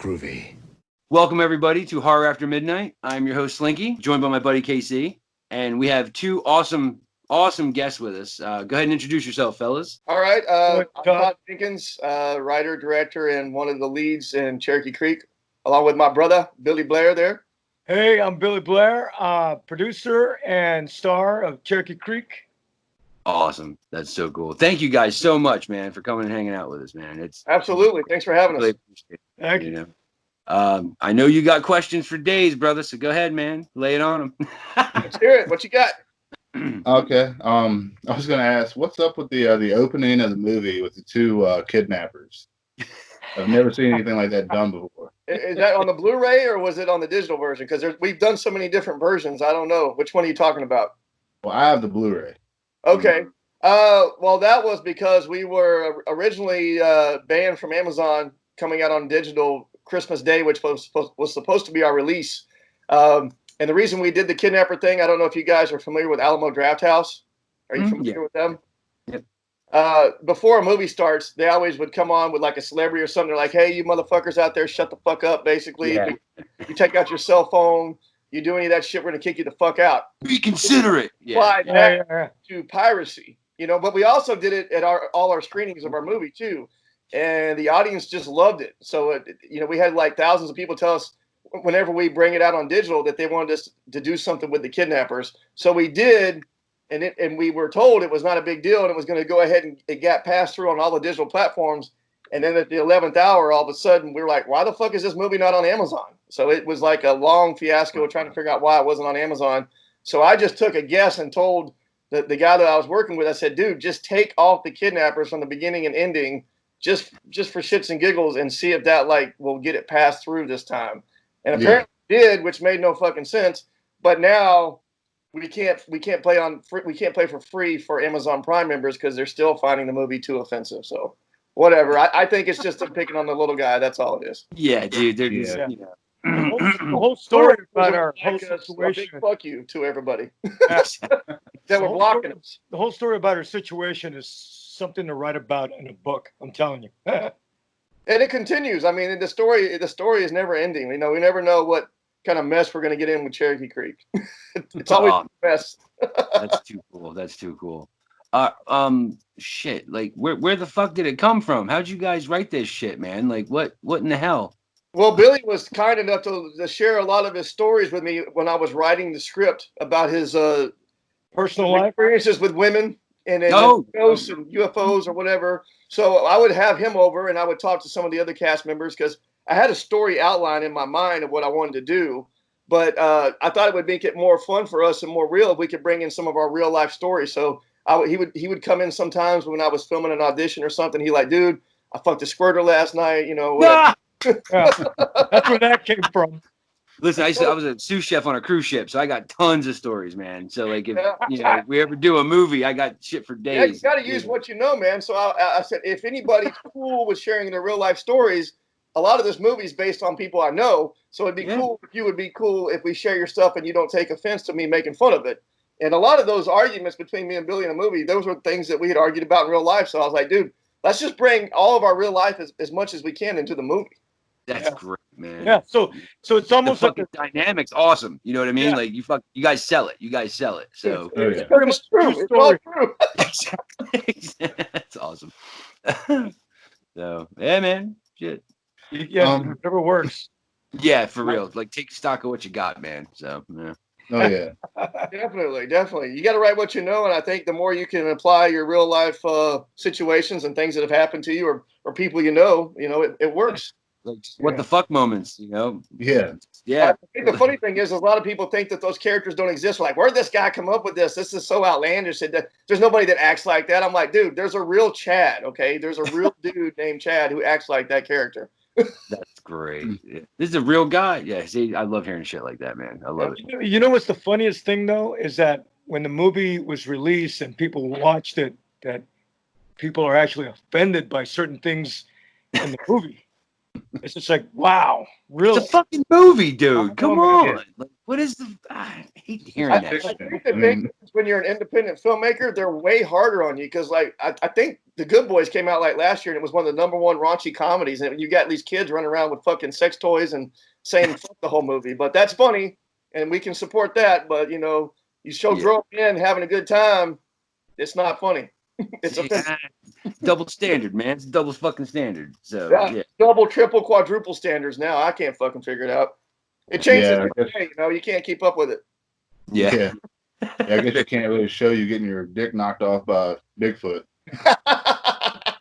Groovy. Welcome, everybody, to Horror After Midnight. I'm your host, Slinky, joined by my buddy, KC. And we have two awesome guests with us. Go ahead and introduce yourself, fellas. All right. I'm Todd Jenkins, writer, director, and one of the leads in Cherokee Creek, along with my brother, Billy Blair there. Hey, I'm Billy Blair, producer and star of Cherokee Creek. Awesome. That's so cool. Thank you guys so much, man, for coming and hanging out with us, man. It's absolutely. Thanks for having us. Thank you. I know you got questions for days, brother, so go ahead, man. Lay it on them. Let's hear it. What you got? Okay. I was going to ask, what's up with the opening of the movie with the two kidnappers? I've never seen anything like that done before. Is that on the Blu-ray or was it on the digital version? Because we've done so many different versions. I don't know. Which one are you talking about? Well, I have the Blu-ray. Okay. Well, that was because we were originally banned from Amazon coming out on digital Christmas Day, which was supposed to be our release. And the reason we did the kidnapper thing, I don't know if you guys are familiar with Alamo Drafthouse. Are you familiar with them? Yep. Before a movie starts, they always would come on with like a celebrity or something. They're like, hey, you motherfuckers out there, shut the fuck up, basically. Yeah. You take out your cell phone, you do any of that shit, we're going to kick you the fuck out. Reconsider it. To piracy, you know, but we also did it at all our screenings of our movie too. And the audience just loved it. So, we had like thousands of people tell us whenever we bring it out on digital that they wanted us to do something with the kidnappers. So we did, and we were told it was not a big deal and it was going to go ahead and it got passed through on all the digital platforms. And then at the 11th hour, all of a sudden, we were like, why the fuck is this movie not on Amazon? So it was like a long fiasco trying to figure out why it wasn't on Amazon. So I just took a guess and told the guy that I was working with, I said, dude, just take off the kidnappers from the beginning and ending just for shits and giggles and see if that like will get it passed through this time. And apparently it did, which made no fucking sense. But now we can't play for free for Amazon Prime members because they're still finding the movie too offensive. So whatever. I think it's just them picking on the little guy. That's all it is. Yeah, dude. They're just, The whole story about our whole situation. Big fuck you to everybody that were blocking us. The whole story about our situation is something to write about in a book. I'm telling you. And it continues. I mean, the story is never ending. You know, we never know what kind of mess we're going to get in with Cherokee Creek. It's always a mess. That's too cool. That's too cool. Shit. Like, where the fuck did it come from? How'd you guys write this shit, man? Like, what in the hell? Well, Billy was kind enough to share a lot of his stories with me when I was writing the script about his personal life experiences with women and ghosts and UFOs or whatever. So I would have him over and I would talk to some of the other cast members because I had a story outline in my mind of what I wanted to do. But I thought it would make it more fun for us and more real if we could bring in some of our real life stories. So he would come in sometimes when I was filming an audition or something. He like, dude, I fucked a squirter last night, you know. That's where that came from. Listen, I was a sous chef on a cruise ship, so I got tons of stories, man. So like, if we ever do a movie, I got shit for days. Yeah, you got to use what you know, man. So I said, if anybody's cool with sharing their real life stories, a lot of this movie is based on people I know. So it'd be cool if you would be cool if we share your stuff and you don't take offense to me making fun of it. And a lot of those arguments between me and Billy in a movie, those were things that we had argued about in real life. So I was like, dude, let's just bring all of our real life as much as we can into the movie. That's great, man. Yeah, so it's almost the like the dynamic's awesome. You know what I mean? Like you guys sell it. You guys sell it. So it's pretty much true. It's all true. Exactly. That's awesome. So yeah, man. Shit. Whatever works. Yeah, for real. Like take stock of what you got, man. So yeah. Oh yeah. Definitely. You got to write what you know, and I think the more you can apply your real life situations and things that have happened to you or people you know, it works. Like what the fuck moments, you know? Yeah. Yeah. I think the funny thing is a lot of people think that those characters don't exist. Like, where'd this guy come up with this? This is so outlandish. There's nobody that acts like that. I'm like, dude, there's a real Chad, okay? There's a real dude named Chad who acts like that character. That's great. Yeah. This is a real guy. Yeah, see, I love hearing shit like that, man. I love it. You know what's the funniest thing, though, is that when the movie was released and people watched it, that people are actually offended by certain things in the movie. It's just like, wow, really? It's a fucking movie, dude. Come on. Like, What is the? I hate hearing I that. think Shit. the I thing mean, is when you're an independent filmmaker, they're way harder on you because, like, I think The Good Boys came out like last year, and it was one of the #1 raunchy comedies. And you got these kids running around with fucking sex toys and saying fuck the whole movie. But that's funny, and we can support that. But you know, you show growing in having a good time, it's not funny. It's offensive. Double standard, man. It's double fucking standard. So yeah. Double, triple, quadruple standards now. I can't fucking figure it out. It changes Yeah, I every day, you know. You can't keep up with it. Yeah. yeah. I guess you can't really show you getting your dick knocked off by Bigfoot.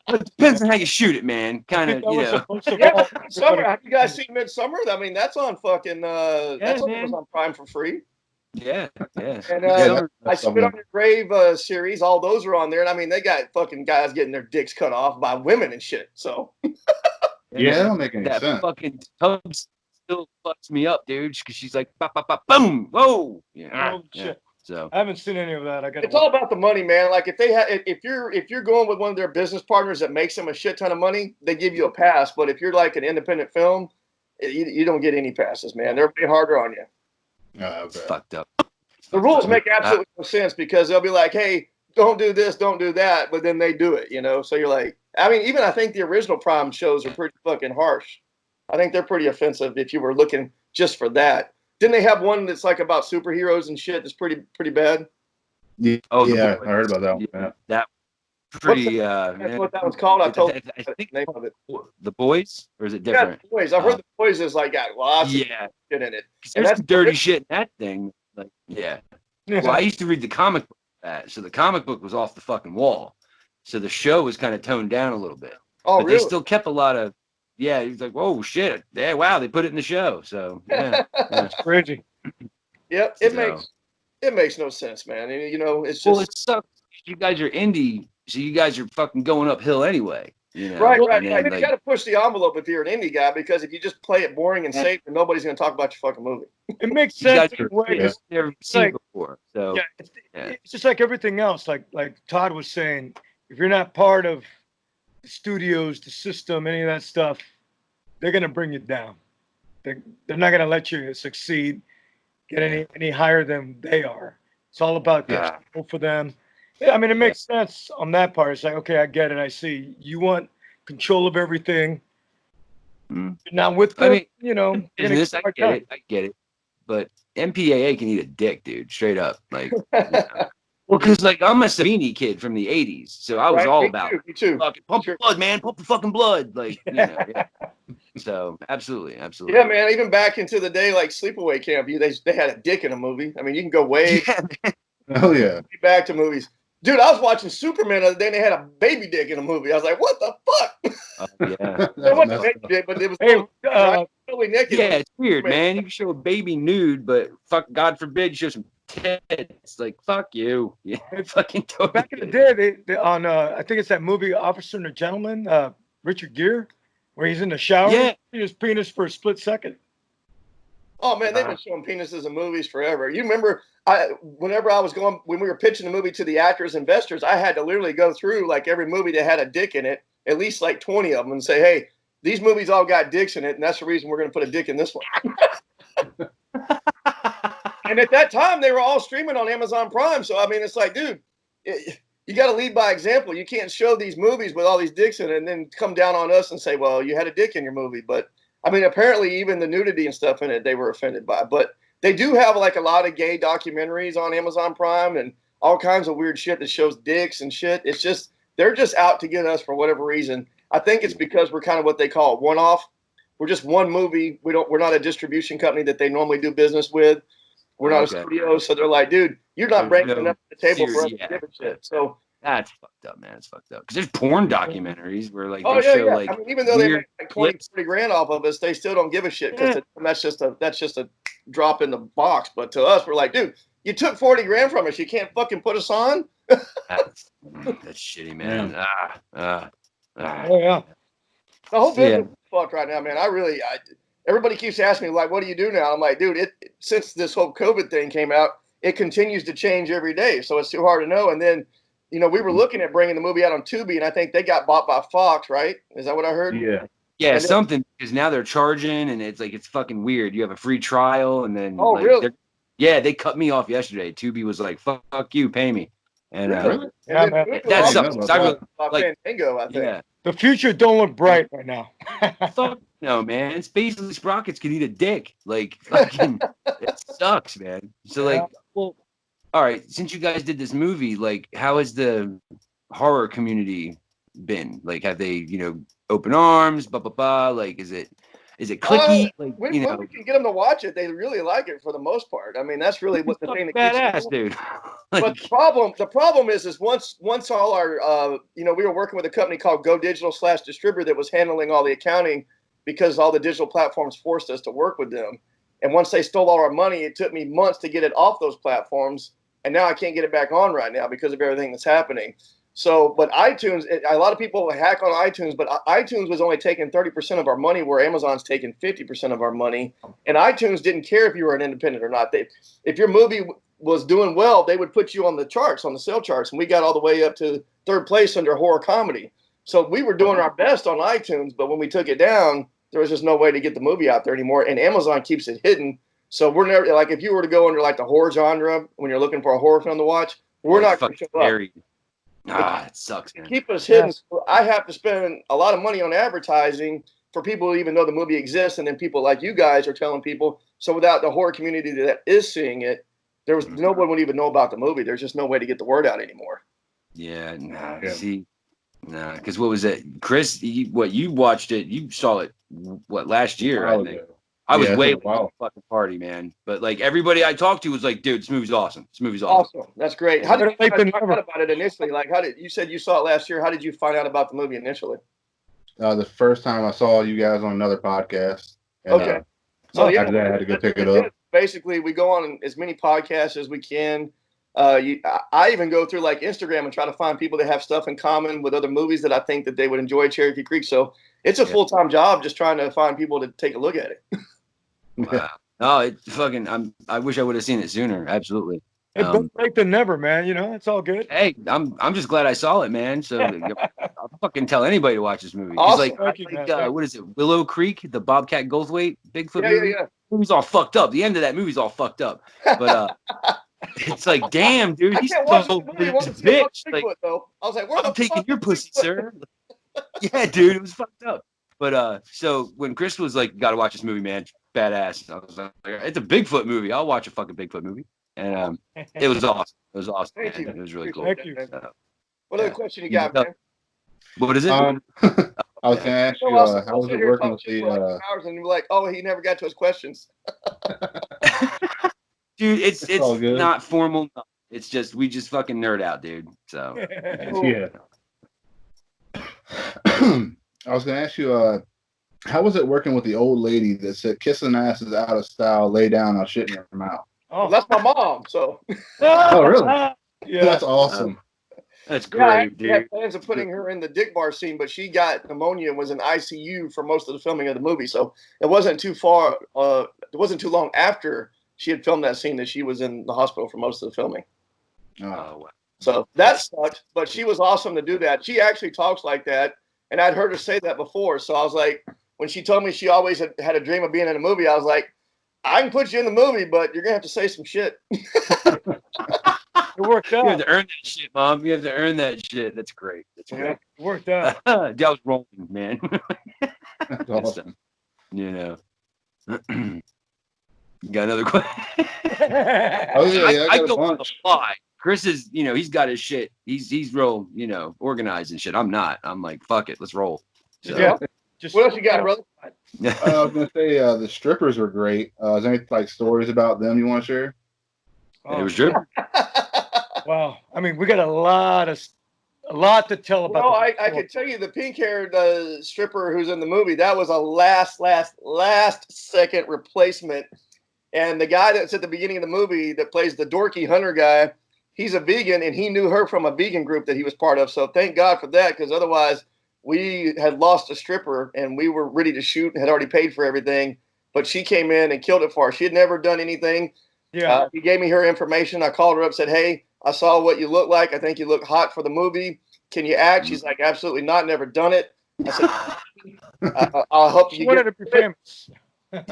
It depends on how you shoot it, man. Kind of, you know. Yeah, Midsummer. Have you guys seen Midsummer? I mean, that's on fucking. That's on man. Amazon Prime for free. Yeah. And Midsummer- I Spit on Your Grave series. All those are on there, and I mean, they got fucking guys getting their dicks cut off by women and shit. So Yeah, that don't make any that sense. fucking tub still fucks me up, dude, because she's like, bop, bop, bop, boom, whoa. Yeah. Oh, shit. So I haven't seen any of that. I got. it's all about the money, man. Like if they if you're going with one of their business partners that makes them a shit ton of money, they give you a pass. But if you're like an independent film, you don't get any passes, man. They're way harder on you. it's fucked up. The rules make absolutely no sense because they'll be like, hey, don't do this, don't do that, but then they do it, you know? So you're like, I mean, even I think the original Prime shows are pretty fucking harsh. I think they're pretty offensive if you were looking just for that. Didn't they have one that's like about superheroes and shit that's pretty bad? Yeah, Oh, yeah, I heard about that one. Yeah, that pretty. That's what that was called. I told I the think name of it. The Boys, or is it Yeah, different? The Boys. I've heard The Boys is like got lots of Yeah, shit in it. there's that's some dirty shit in that thing. Like, yeah. Well, I used to read the comic book for that, so the comic book was off the fucking wall. So the show was kind of toned down a little bit. Oh, but really? they still kept a lot of. Yeah, he was like, "Whoa, shit! Yeah, wow, they put it in the show." So yeah, It's crazy. Yep, it makes no sense, man. And, you know, it's just it sucks. You guys are indie, so you guys are fucking going uphill anyway. You know? right. And then, I mean, you got to push the envelope if you're an indie guy because if you just play it boring and safe, then nobody's going to talk about your fucking movie. It makes you guys sense in a way. are never seen like- before. So Yeah, it's just like everything else. Like Todd was saying, if you're not part of the studios, the system, any of that stuff, they're gonna bring you down. They're not gonna let you succeed, get any higher than they are. It's all about control for them. Yeah, I mean, it makes sense on that part. It's like, okay, I get it. I see. You want control of everything. You're not with them, you know. Business, I get it. But MPAA can eat a dick, dude. Straight up, like. Well, because like I'm a Savini kid from the '80s, so I was all about me too. Pump the blood, man, pump the fucking blood, like you know. Yeah. So absolutely. Yeah, man. Even back into the day, like Sleepaway Camp, they had a dick in a movie. I mean, you can go way back to movies. Dude, I was watching Superman the other day, and they had a baby dick in a movie. I was like, what the fuck? Yeah. It wasn't a baby dick, but it was totally naked. Yeah, it's weird, man. You can show a baby nude, but God forbid you show some tits. Like, fuck you. Yeah, fucking totally. Back in the day, they on I think it's that movie Officer and a Gentleman, Richard Gere, where he's in the shower. Yeah. His penis for a split second. Oh man, they've been showing penises in movies forever. You remember when we were pitching the movie to the actors, investors, I had to literally go through like every movie that had a dick in it, at least like 20 of them, and say, hey, these movies all got dicks in it, and that's the reason we're going to put a dick in this one. And at that time, they were all streaming on Amazon Prime. So I mean, it's like, dude, you got to lead by example. You can't show these movies with all these dicks in it and then come down on us and say, well, you had a dick in your movie. But I mean, apparently even the nudity and stuff in it, they were offended by. But they do have like a lot of gay documentaries on Amazon Prime and all kinds of weird shit that shows dicks and shit. It's just, they're just out to get us for whatever reason. I think it's because we're kind of what they call one-off. We're just one movie. We're not a distribution company that they normally do business with. We're not a studio. So they're like, dude, you're not bringing enough to the table for us to give a shit. So that's fucked up, man. It's fucked up. Because there's porn documentaries where like like I mean, even though they make like 20, 30 grand off of us, they still don't give a shit because that's just a drop in the box. But to us, we're like, dude, you took 40 grand from us. You can't fucking put us on. That's shitty, man. Oh yeah. The whole business is fucked right now, man. Everybody keeps asking me, like, what do you do now? I'm like, dude, since this whole COVID thing came out, it continues to change every day. So it's too hard to know. And then, you know, we were looking at bringing the movie out on Tubi, and I think they got bought by Fox, right? Is that what I heard? Yeah. Yeah, And then, something, because now they're charging, and it's like it's fucking weird. You have a free trial, and then oh, like really? yeah, they cut me off yesterday. Tubi was like, "Fuck you, pay me," and Really? Yeah, And then man. Google that also sucks. about I that. really like, Fandango, I think. yeah. The future don't look bright right now. Fuck no, man. It's basically Sprockets can eat a dick. Like fucking, it sucks, man. So Yeah. like, well, all right. Since you guys did this movie, like, how has the horror community been? Like, have they, open arms, blah blah blah? Like, is it clicky? Like, When we can get them to watch it, they really like it for the most part. I mean, that's really what the thing that keeps badass, dude. But Like, the problem is once all our we were working with a company called Go Digital / Distributor that was handling all the accounting because all the digital platforms forced us to work with them. And once they stole all our money, it took me months to get it off those platforms, and now I can't get it back on right now because of everything that's happening. So, but iTunes, a lot of people hack on iTunes, but iTunes was only taking 30% of our money, where Amazon's taking 50% of our money. And iTunes didn't care if you were an independent or not. If your movie was doing well, they would put you on the charts, on the sale charts. And we got all the way up to 3rd place under horror comedy. So we were doing our best on iTunes, but when we took it down, there was just no way to get the movie out there anymore. And Amazon keeps it hidden. So we're never, like, if you were to go under like the horror genre, when you're looking for a horror film to watch, we're not going to show up. It sucks, man. Keep us hidden. Yes. So I have to spend a lot of money on advertising for people to even know the movie exists, and then people like you guys are telling people. So without the horror community that is seeing it, no one would even know about the movie. There's just no way to get the word out anymore. Yeah, because what was it, Chris? You watched it? You saw it last year? I think. I was way late to the fucking party, man. But like everybody I talked to was like, "Dude, this movie's awesome. This movie's awesome. Awesome, that's great." How did you find out about it initially? Like, you said you saw it last year? How did you find out about the movie initially? The first time I saw you guys on another podcast. And, okay. So after that, I had to go pick it up. Basically, we go on as many podcasts as we can. I even go through like Instagram and try to find people that have stuff in common with other movies that I think that they would enjoy. Cherokee Creek. So it's a full-time job just trying to find people to take a look at it. Wow. No, it's fucking. I wish I would have seen it sooner. Absolutely. It's better late than never, man. It's all good. Hey, I'm just glad I saw it, man. So I'll fucking tell anybody to watch this movie. Awesome. What is it? Willow Creek, the Bobcat Goldthwait Bigfoot movie. Yeah. The movie's all fucked up. The end of that movie's all fucked up. But it's like, damn, dude, he's so bitch. Like, though. I was like, I'm taking your pussy, sir. Yeah, dude, it was fucked up. But so when Chris was like, "Got to watch this movie, man, badass," I was like, "It's a Bigfoot movie. I'll watch a fucking Bigfoot movie." And it was awesome. It was awesome. Thank you. It was really cool. Thank you. What other question you got, man? What is it? I was going to ask you, how was it working with the hours, and you're like, "Oh, he never got to his questions." Dude, it's not formal. It's just we just fucking nerd out, dude. So yeah. I was going to ask you, how was it working with the old lady that said kissing ass is out of style, lay down, I'll shit in your mouth? Oh, that's my mom. So. Oh, really? Yeah, that's awesome. That's great, dude. I had plans of putting her in the dick bar scene, but she got pneumonia and was in ICU for most of the filming of the movie. So it wasn't too far. It wasn't too long after she had filmed that scene that she was in the hospital for most of the filming. Oh, wow. So that sucked, but she was awesome to do that. She actually talks like that, and I'd heard her say that before. So I was like, when she told me she always had a dream of being in a movie, I was like, I can put you in the movie, but you're going to have to say some shit. It worked out. You have to earn that shit, Mom. You have to earn that shit. That's great. That's great. It worked out. I was rolling, man. That's awesome. You got another question? Oh, yeah, I go on the fly. Chris is, he's got his shit. He's real, organized and shit. I'm not. I'm like, fuck it. Let's roll. So, yeah. What else you got, brother? I was going to say the strippers were great. Is there any like stories about them you want to share? It was dripping. Wow. I mean, we got a lot to tell about. Well, I could tell you the pink-haired stripper who's in the movie, that was a last second replacement. And the guy that's at the beginning of the movie that plays the dorky hunter guy, he's a vegan, and he knew her from a vegan group that he was part of. So thank God for that, because otherwise we had lost a stripper, and we were ready to shoot and had already paid for everything. But she came in and killed it for us. She had never done anything. Yeah. He gave me her information. I called her up, said, "Hey, I saw what you look like. I think you look hot for the movie. Can you act?" She's like, "Absolutely not. Never done it." I said, I'll help She you wanted get to be famous.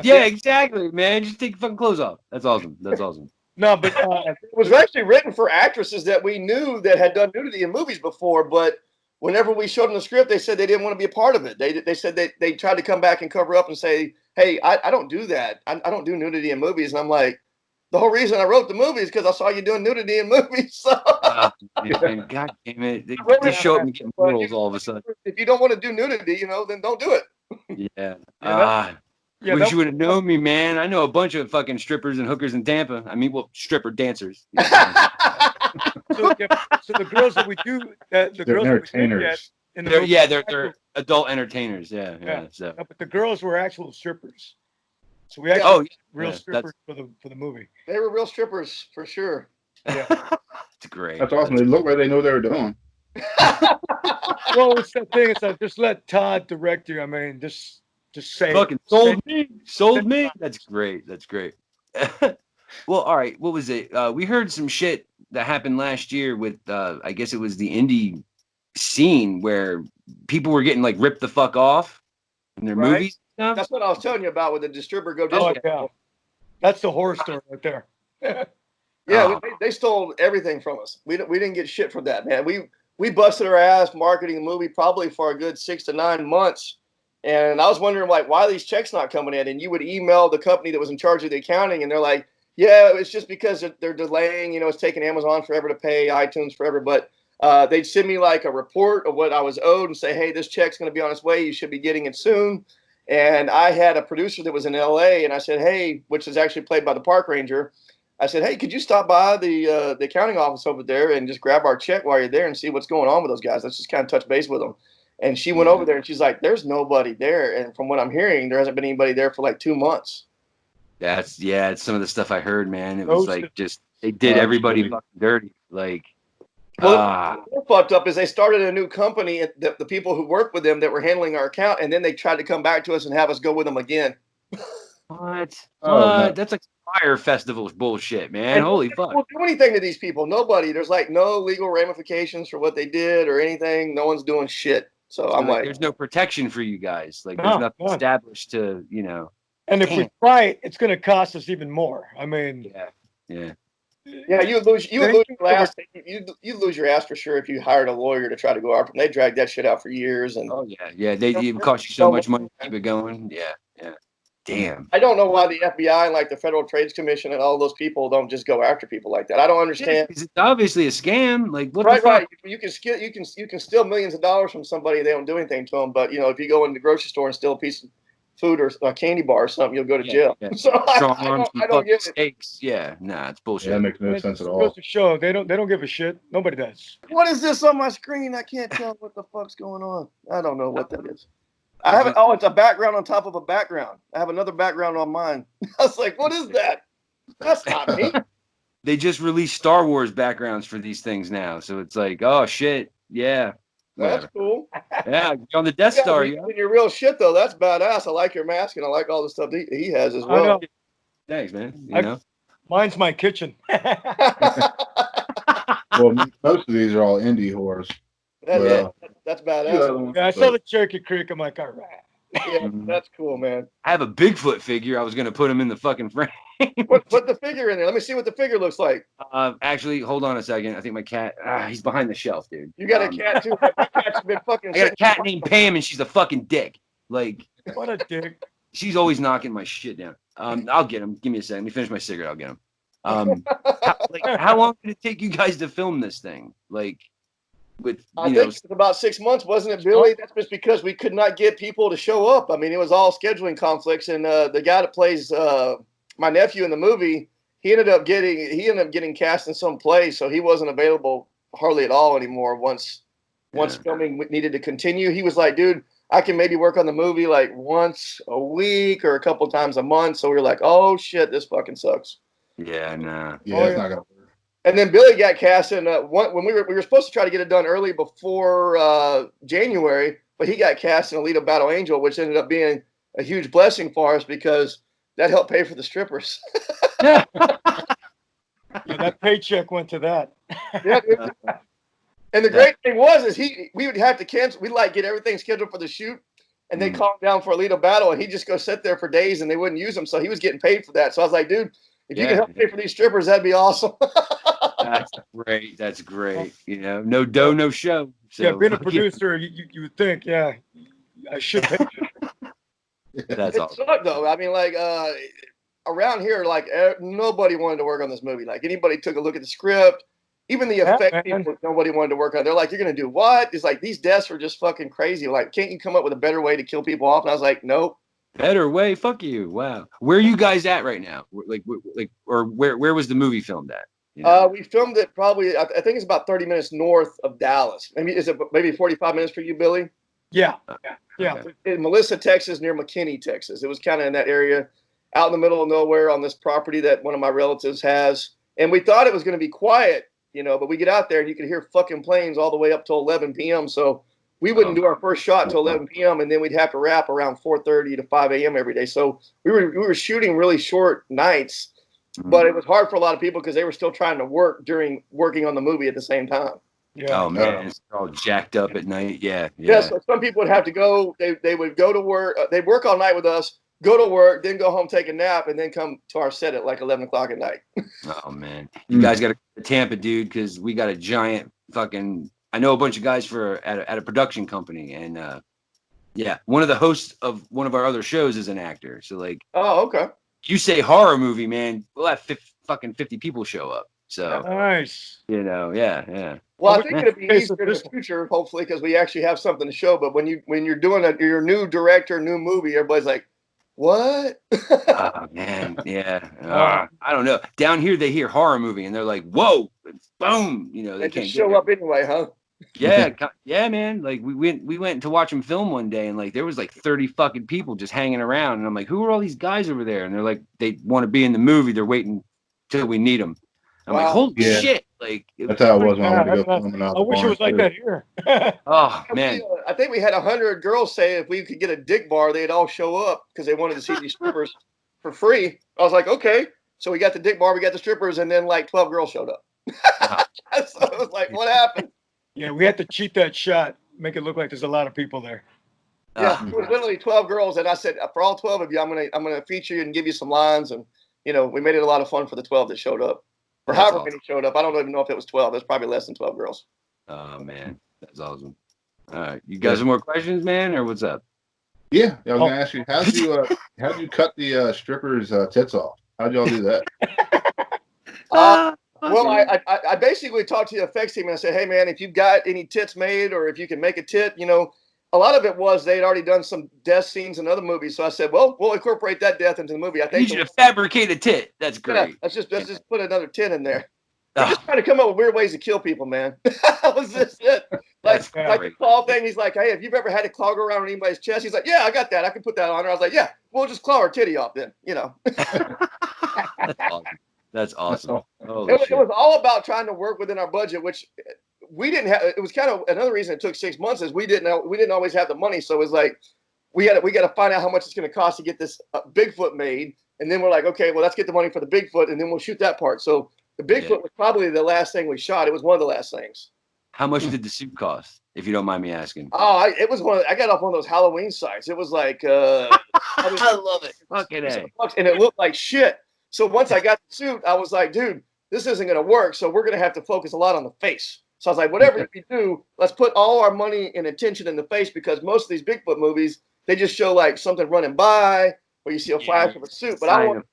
Yeah, exactly, man. Just take your fucking clothes off. That's awesome. That's awesome. No, but It was actually written for actresses that we knew that had done nudity in movies before, but whenever we showed them the script, they said they didn't want to be a part of it. They said they tried to come back and cover up and say, hey, I don't do that. I don't do nudity in movies. And I'm like, the whole reason I wrote the movie is because I saw you doing nudity in movies. So Man, God damn it. They, I wrote they it, show up and get but morals all of a sudden. if you don't want to do nudity, then don't do it. Yeah. Yeah, Wish you would have known me, man. I know a bunch of fucking strippers and hookers in Tampa. I mean, well, stripper dancers. so the girls that we do, the They're girls that we did entertainers. get in the They're, movie, yeah, they're adult entertainers. Yeah. So. No, but the girls were actual strippers. So we actually Oh, real yeah, strippers for the movie. They were real strippers for sure. Yeah. It's great. That's awesome. They look like they know what they were doing. Well, it's that thing. It's like just let Todd direct you. I mean, just say Fucking sold me. Sold me. That's great. That's great. Well, all right. What was it? We heard some shit that happened last year with I guess it was the indie scene where people were getting like ripped the fuck off in their Right. movies and stuff. That's what I was telling you about with the distributor go Oh, discount. yeah. That's the horror story right there. Yeah, they stole everything from us. We didn't get shit from that, man. We busted our ass marketing the movie probably for a good 6 to 9 months. And I was wondering, like, why are these checks not coming in? And you would email the company that was in charge of the accounting, and they're like, yeah, it's just because they're delaying. It's taking Amazon forever to pay, iTunes forever. But they'd send me like a report of what I was owed and say, hey, this check's going to be on its way. You should be getting it soon. And I had a producer that was in LA, and I said, hey, which is actually played by the park ranger. I said, hey, could you stop by the accounting office over there and just grab our check while you're there and see what's going on with those guys? Let's just kind of touch base with them. And she went over there and she's like, there's nobody there. And from what I'm hearing, there hasn't been anybody there for like 2 months. It's some of the stuff I heard, man. It was like just they did Oh, everybody really? fucking dirty. Like, What fucked up is they started a new company, the people who worked with them that were handling our account, and then they tried to come back to us and have us go with them again. what? Oh, no. That's like fire festival bullshit, man. And Holy they fuck. won't do anything to these people. Nobody. There's like no legal ramifications for what they did or anything. No one's doing shit. So I'm like, there's no protection for you guys. Like, No, there's nothing none. established to, And if we Damn. try it, it's going to cost us even more. I mean, Yeah. yeah, you would lose your ass. You lose your ass for sure if you hired a lawyer to try to go after them. They dragged that shit out for years. And Oh yeah. It cost you so much money to keep it going. Yeah. Damn. I don't know why the FBI and like the Federal Trade Commission and all those people don't just go after people like that. I don't understand. 'Cause it's obviously a scam. Like, what Right, the fuck? right. You can steal millions of dollars from somebody. They don't do anything to them. But if you go in the grocery store and steal a piece of food or a candy bar or something, you'll go to jail. Yeah. So Strong I arms don't and get fucking it. steaks. Yeah. Nah, it's bullshit. Yeah, that makes no it sense at just all. goes to show they don't give a shit. Nobody does. What is this on my screen? I can't tell what the fuck's going on. I don't know what that is. I have it. Oh, it's a background on top of a background. I have another background on mine. I was like, what is that? That's not me. They just released Star Wars backgrounds for these things now. So it's like, oh shit. Yeah. That's Whatever. cool. Yeah. On the Death Star, yeah. Your real shit though. That's badass. I like your mask and I like all the stuff he has as I well. know. Thanks, man. Mine's my kitchen. Well, most of these are all indie whores. That's badass. Yeah, I saw the Cherokee Creek. I'm like, all right. Yeah, that's cool, man. I have a Bigfoot figure. I was gonna put him in the fucking frame. Put the figure in there. Let me see what the figure looks like. Actually, hold on a second. I think my cat. He's behind the shelf, dude. You got a cat too. My cat's been fucking. I got a cat named Pam, and she's a fucking dick. Like, What a dick. she's always knocking my shit down. I'll get him. Give me a second. Let me finish my cigarette. I'll get him. How long did it take you guys to film this thing? Like, with I think it's about 6 months, wasn't it, Billy? That's just because we could not get people to show up. I mean, it was all scheduling conflicts, and the guy that plays my nephew in the movie, he ended up getting cast in some play, so he wasn't available hardly at all anymore. Once filming needed to continue, he was like, "Dude, I can maybe work on the movie like once a week or a couple times a month." So we were like, "Oh shit, this fucking sucks." Yeah, nah. Yeah, it's not gonna work. And then Billy got cast in when we were supposed to try to get it done early before January, but he got cast in Alita Battle Angel, which ended up being a huge blessing for us because that helped pay for the strippers. Yeah, that paycheck went to that. Yeah, dude. And the great thing is we would have to cancel. We'd like get everything scheduled for the shoot, and they calm down for a Alito battle, and he'd just go sit there for days, and they wouldn't use him. So he was getting paid for that. So I was like, dude, if you can help pay for these strippers, that'd be awesome. That's great. That's great. You know, no dough, no show. So, yeah, being a producer, you would think, I should pay. That's awesome. Sucked, though. I mean, like around here, like nobody wanted to work on this movie. Like anybody took a look at the script, even the effect people, nobody wanted to work on. They're like, "You're gonna do what?" It's like these deaths are just fucking crazy. Like, can't you come up with a better way to kill people off? And I was like, nope. Better way? Fuck you! Wow. Where are you guys at right now? Or where was the movie filmed at? You know? We filmed it probably. I think it's about 30 minutes north of Dallas. Maybe 45 minutes for you, Billy? Yeah. Okay. In Melissa, Texas, near McKinney, Texas. It was kind of in that area, out in the middle of nowhere on this property that one of my relatives has. And we thought it was going to be quiet, but we get out there and you can hear fucking planes all the way up till 11 p.m. So we wouldn't do our first shot until 11 p.m. and then we'd have to wrap around 4:30 to 5 a.m. every day. So we were shooting really short nights, but it was hard for a lot of people because they were still trying to work during working on the movie at the same time. Yeah. Oh man, it's all jacked up at night. Yeah. So some people would have to go. They would go to work. They'd work all night with us, go to work, then go home, take a nap, and then come to our set at like 11 o'clock at night. Oh man, you guys got to go to Tampa, dude, because we got a giant fucking. I know a bunch of guys at a production company, and one of the hosts of one of our other shows is an actor. So like, oh okay. You say horror movie, man, we'll have 50 people show up. So nice. Yeah. Well, I think it'd be easier in the future, hopefully, because we actually have something to show. But when you're doing your new director, new movie, everybody's like, "What?" Oh man, yeah. I don't know. Down here, they hear horror movie and they're like, "Whoa, boom!" They can't just show up anyway, huh? Yeah, man. Like we went to watch them film one day, and like there was like 30 fucking people just hanging around, and I'm like, "Who are all these guys over there?" And they're like, "They want to be in the movie. They're waiting till we need them." I'm like, holy shit! Like that's how it was when I went to go filming out. I wish it was like that here. Oh man! I think we had 100 girls say if we could get a dick bar, they'd all show up because they wanted to see these strippers for free. I was like, okay. So we got the dick bar, we got the strippers, and then like 12 girls showed up. So I was like, what happened? Yeah, we had to cheat that shot, make it look like there's a lot of people there. Yeah, it was literally 12 girls, and I said, for all 12 of you, I'm gonna feature you and give you some lines, and we made it a lot of fun for the 12 that showed up. Or however many showed up. I don't even know if it was 12. There's probably less than 12 girls. Oh, man. That's awesome. All right. You guys have more questions, man, or what's up? Yeah. I was going to ask you, how'd you cut the strippers' tits off? How'd y'all do that? Well, I basically talked to the effects team and I said, hey, man, if you've got any tits made or if you can make a tit, a lot of it was they'd already done some death scenes in other movies. So I said, well, we'll incorporate that death into the movie. I think you should fabricate a tit. That's great. Let's just put another tit in there. We're just trying to come up with weird ways to kill people, man. That was just it. Like the claw thing. He's like, hey, have you ever had a claw go around anybody's chest? He's like, yeah, I got that. I can put that on her. I was like, yeah, we'll just claw her titty off then, That's awesome. It was all about trying to work within our budget, which we didn't have. It was kind of another reason it took 6 months is we didn't always have the money. So it was like we got to find out how much it's going to cost to get this Bigfoot made, and then we're like, okay, well, let's get the money for the Bigfoot, and then we'll shoot that part. So the Bigfoot was probably the last thing we shot. It was one of the last things. How much did the suit cost, if you don't mind me asking? Oh, it was I got off one of those Halloween sites. It was like I love it. Fucking A. And it looked like shit. So once I got the suit, I was like, dude, this isn't going to work. So we're going to have to focus a lot on the face. So I was like, whatever we do, let's put all our money and attention in the face because most of these Bigfoot movies, they just show like something running by or you see a flash of a suit. But I wanted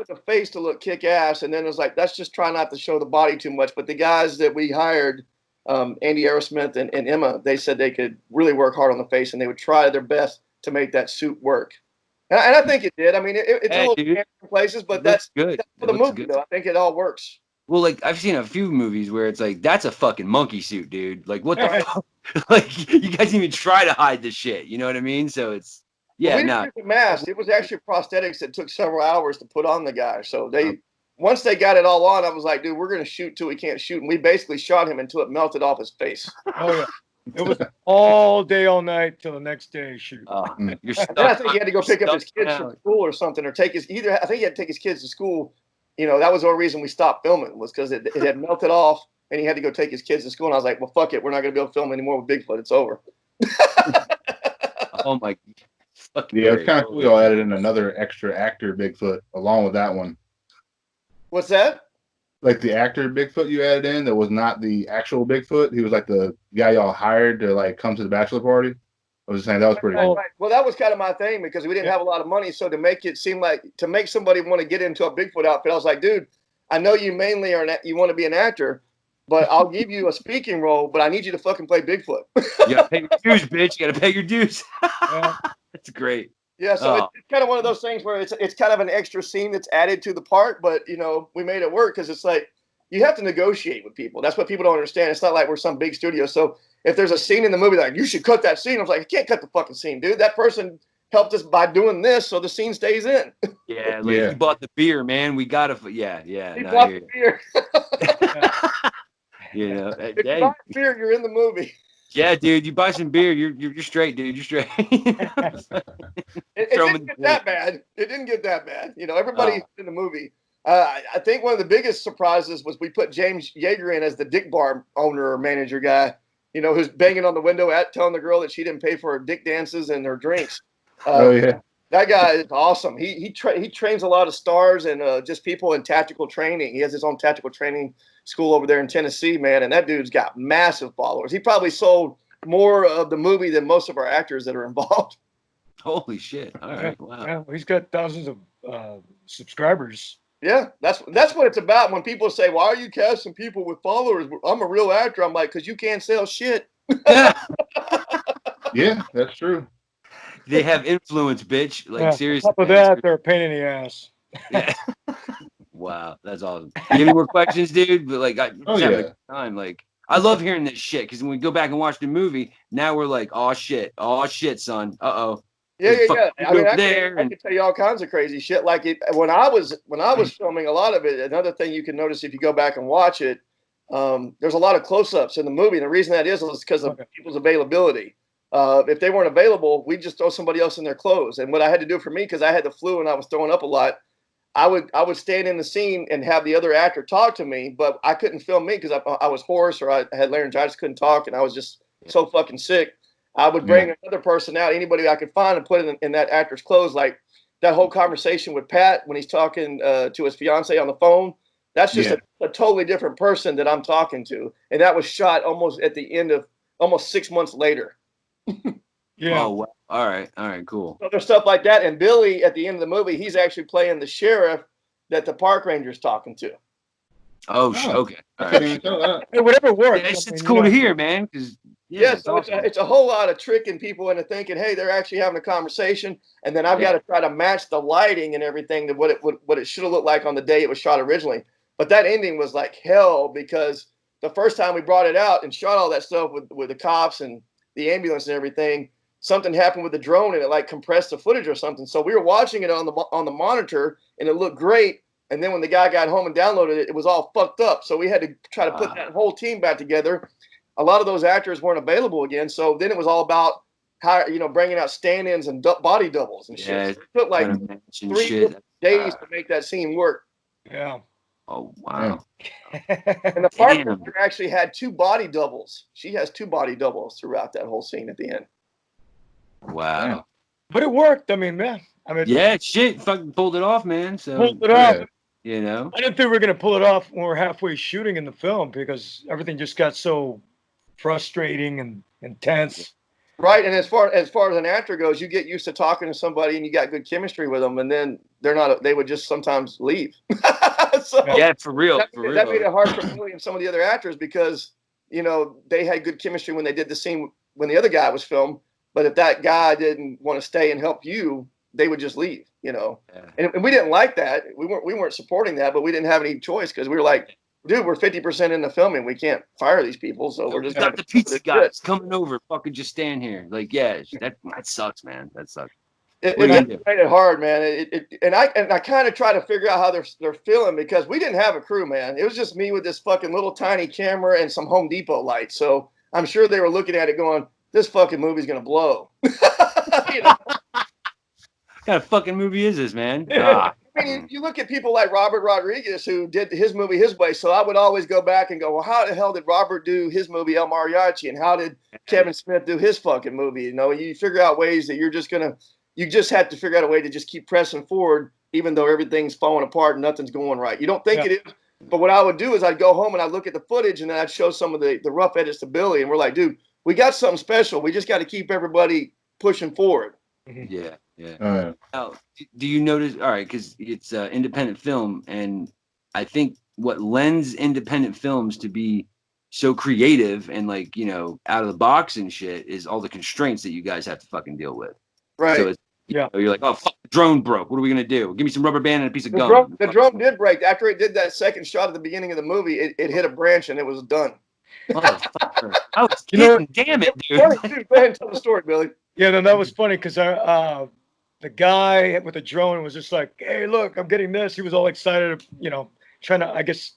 the face to look kick ass. And then it was like, let's just try not to show the body too much. But the guys that we hired, Andy Aerosmith and Emma, they said they could really work hard on the face and they would try their best to make that suit work. And I think it did. I mean, it's a little in places, but that's good. For the movie, though. I think it all works. Well, like I've seen a few movies where it's like that's a fucking monkey suit, dude. Like what the fuck? Like you guys didn't even try to hide the shit. You know what I mean? So it's we didn't use the mask. It was actually prosthetics that took several hours to put on the guy. So once they got it all on, I was like, dude, we're gonna shoot till we can't shoot, and we basically shot him until it melted off his face. Oh yeah. It was all day, all night till the next day shoot. You're stuck. I think he had to go pick up his kids from school or something, or I think he had to take his kids to school. That was the only reason we stopped filming was because it had melted off. and he had to go take his kids to school. And I was like, well, fuck it, we're not gonna be able to film anymore with Bigfoot. It's over. Oh my. Yeah, it's kind of cool. Y'all added in another extra actor Bigfoot along with that one. What's that? Like the actor Bigfoot you added in that was not the actual Bigfoot. He was like the guy y'all hired to like come to the bachelor party. I was just saying that was pretty cool. Right. Well, that was kind of my thing because we didn't have a lot of money. So to make it seem like to make somebody want to get into a Bigfoot outfit, I was like, dude, I know you mainly you want to be an actor, but I'll give you a speaking role, but I need you to fucking play Bigfoot. You gotta pay your dues, bitch. You gotta pay your dues. That's great. Yeah, so it's kind of one of those things where it's kind of an extra scene that's added to the part, but you know, we made it work because it's like you have to negotiate with people. That's what people don't understand. It's not like we're some big studio. So if there's a scene in the movie like you should cut that scene, I was like, I can't cut the fucking scene, dude. That person helped us by doing this, so the scene stays in. Yeah, like you bought the beer, man. We gotta, yeah. He bought the beer. You know, if you buy beer, you're in the movie. Yeah, dude, you buy some beer, you're straight, dude. You're straight. It didn't get that bad. It didn't get that bad. You know, everybody in the movie. I think one of the biggest surprises was we put James Yeager in as the dick bar owner or manager guy. You know, who's banging on the window telling the girl that she didn't pay for her dick dances and her drinks. That guy is awesome. He trains a lot of stars and just people in tactical training. He has his own tactical training school over there in Tennessee, man. And that dude's got massive followers. He probably sold more of the movie than most of our actors that are involved. Holy shit! All right, wow. Yeah, he's got thousands of subscribers. Yeah, that's what it's about. When people say, "Why are you casting people with followers?" I'm a real actor. I'm like, because you can't sell shit. Yeah, that's true. They have influence, bitch. Like seriously. On top of that, they're a pain in the ass. Yeah. Wow, that's awesome. You have any more questions, dude? But like, time. Like, I love hearing this shit because when we go back and watch the movie, now we're like, oh shit, son, Yeah. I mean, I can tell you all kinds of crazy shit. Like when I was filming a lot of it. Another thing you can notice if you go back and watch it, there's a lot of close-ups in the movie. And the reason that is because of people's availability. If they weren't available, we'd just throw somebody else in their clothes. And what I had to do for me, because I had the flu and I was throwing up a lot, I would stand in the scene and have the other actor talk to me, but I couldn't film me because I was hoarse or I had laryngitis, couldn't talk, and I was just so fucking sick. I would bring another person out, anybody I could find, and put it in that actor's clothes. Like that whole conversation with Pat when he's talking to his fiance on the phone. That's just a totally different person that I'm talking to, and that was shot almost at the end of almost 6 months later. Yeah. Oh, wow. All right, cool. So there's stuff like that. And Billy, at the end of the movie, he's actually playing the sheriff that the park ranger's talking to. Oh, okay. All right. Hey, whatever works. Yeah, it's cool to hear, man. Because so awesome. It's a whole lot of tricking people into thinking, hey, they're actually having a conversation, and then I've got to try to match the lighting and everything to what it should have looked like on the day it was shot originally. But that ending was like hell because the first time we brought it out and shot all that stuff with the cops and the ambulance and everything, something happened with the drone and it like compressed the footage or something. So we were watching it on the monitor and it looked great. And then when the guy got home and downloaded it, it was all fucked up. So we had to try to put that whole team back together. A lot of those actors weren't available again. So then it was all about how, bringing out stand-ins and body doubles and shit. So it took like 3 days to make that scene work. Yeah. Oh, wow. And the partner actually had 2 body doubles. She has 2 body doubles throughout that whole scene at the end. Wow. Yeah. But it worked. I mean, man. Shit, fucking pulled it off, man. So pulled it off. I didn't think we were gonna pull it off when we were halfway shooting in the film because everything just got so frustrating and intense. Right, and as far as an actor goes, you get used to talking to somebody and you got good chemistry with them, and then they would just sometimes leave. So for real. That made it hard for me and some of the other actors because they had good chemistry when they did the scene when the other guy was filmed. But if that guy didn't want to stay and help you, they would just leave, And we didn't like that. We weren't supporting that, but we didn't have any choice because we were like, dude, we're 50% in the filming. We can't fire these people, so we're just got the pizza guys coming over. Fucking just stand here. Like, that sucks, man. That sucks. It made it hard, man. And I kind of try to figure out how they're feeling because we didn't have a crew, man. It was just me with this fucking little tiny camera and some Home Depot lights. So I'm sure they were looking at it going, this fucking movie's going to blow. What kind of fucking movie is this, man? I mean, you look at people like Robert Rodriguez who did his movie his way. So I would always go back and go, well, how the hell did Robert do his movie El Mariachi, and how did Kevin Smith do his fucking movie? You know, you figure out ways that you just have to figure out a way to just keep pressing forward, even though everything's falling apart and nothing's going right. You don't think it is, but what I would do is I'd go home and I'd look at the footage and then I'd show some of the rough edits to Billy, and we're like, dude, we got something special. We just got to keep everybody pushing forward. Yeah. Now, do you notice? All right, because it's independent film, and I think what lends independent films to be so creative and like, you know, out of the box and shit is all the constraints that you guys have to fucking deal with. Right. So it's, you're like, oh fuck, the drone broke. What are we gonna do? Give me some rubber band and a piece of gum. The drone did break after it did that second shot at the beginning of the movie. It hit a branch and it was done. Motherfucker. I was kidding. Damn it, dude. Go ahead and tell the story, Billy. Yeah, no, that was funny because the guy with the drone was just like, hey, look, I'm getting this. He was all excited, you know, trying to, I guess,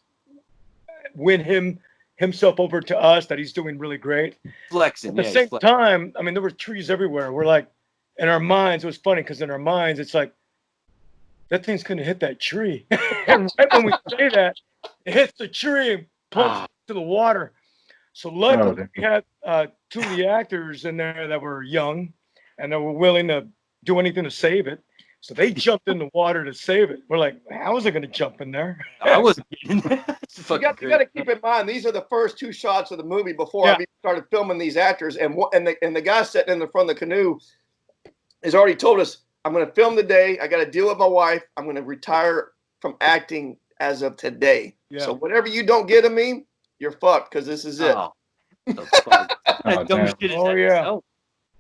win himself over to us that he's doing really great. Flexing. At the same time, I mean, there were trees everywhere. We're like, in our minds, it was funny because in our minds, it's like, that thing's going to hit that tree. And right when we say that, it hits the tree and plunges to the water. So luckily, we had two of the actors in there that were young and that were willing to do anything to save it. So they jumped in the water to save it. We're like, how was I going to jump in there? I wasn't kidding. You got to keep in mind, these are the first two shots of the movie before I started filming these actors. And the guy sitting in the front of the canoe has already told us, I'm going to film today. I got to deal with my wife. I'm going to retire from acting as of today. Yeah. So whatever you don't get of me, you're fucked because this is it.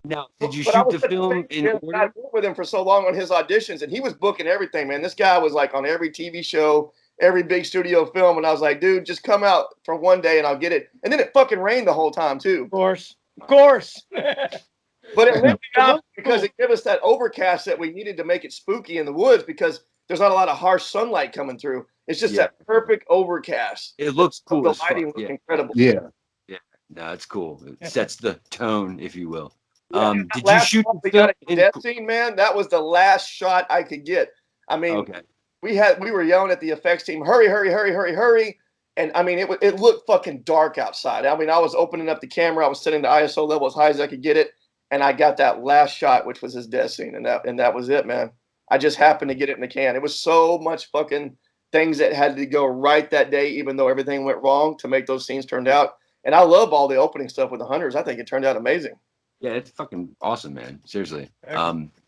Now, did you shoot the film in order? I worked with him for so long on his auditions, and he was booking everything, man. This guy was like on every TV show, every big studio film, and I was like, dude, just come out for one day and I'll get it. And then it fucking rained the whole time, too. Of course. But it lit me up because it gave us that overcast that we needed to make it spooky in the woods because there's not a lot of harsh sunlight coming through. It's just that perfect overcast. It looks cool. The lighting looks incredible. Yeah. No, it's cool. It sets the tone, if you will. Did you shoot the death scene, man? That was the last shot I could get. I mean, we were yelling at the effects team, hurry, hurry, hurry, hurry, hurry. And I mean, it looked fucking dark outside. I mean, I was opening up the camera. I was setting the ISO level as high as I could get it. And I got that last shot, which was his death scene. And that was it, man. I just happened to get it in the can. It was so much fucking things that had to go right that day, even though everything went wrong to make those scenes turned out. And I love all the opening stuff with the hunters. I think it turned out amazing. Yeah, it's fucking awesome, man. Seriously.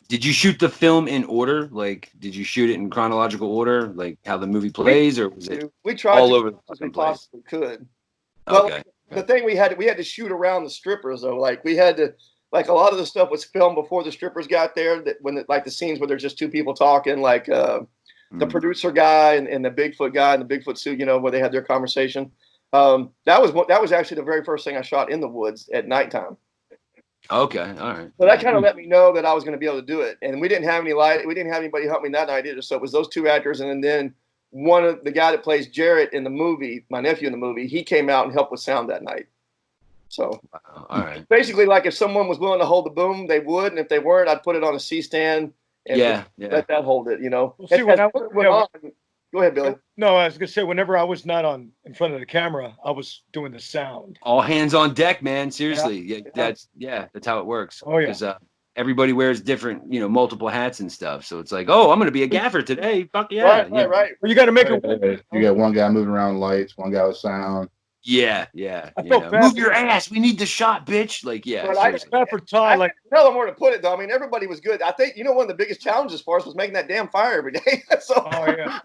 Did you shoot the film in order? Like, did you shoot it in chronological order, like how the movie plays, or was it we tried all over the fucking place? Possibly could. Well, the thing we had to shoot around the strippers though. Like we had to, like a lot of the stuff was filmed before the strippers got there. That when like the scenes where there's just two people talking, like the producer guy and the Bigfoot guy in the Bigfoot suit, you know, where they had their conversation. That was actually the very first thing I shot in the woods at nighttime. Okay, all right. So that kind of let me know that I was going to be able to do it. And we didn't have any light. We didn't have anybody help me that night either. So it was those two actors, and then one of the guy that plays Jarrett in the movie, my nephew in the movie, he came out and helped with sound that night. So all right. Basically, like if someone was willing to hold the boom, they would, and if they weren't, I'd put it on a C-stand and let that hold it. You know. Well, see, go ahead, Billy. No, I was gonna say whenever I was not in front of the camera, I was doing the sound. All hands on deck, man. Seriously, that's how it works. Oh yeah. Because everybody wears different, you know, multiple hats and stuff. So it's like, oh, I'm gonna be a gaffer today. Fuck yeah. Right. Well, you got to make it. You got one guy moving around lights, one guy with sound. Yeah. Move your ass. We need the shot, bitch. Like, But I just for Todd. Like, tell them where to put it, though. I mean, everybody was good. I think one of the biggest challenges for us was making that damn fire every day. So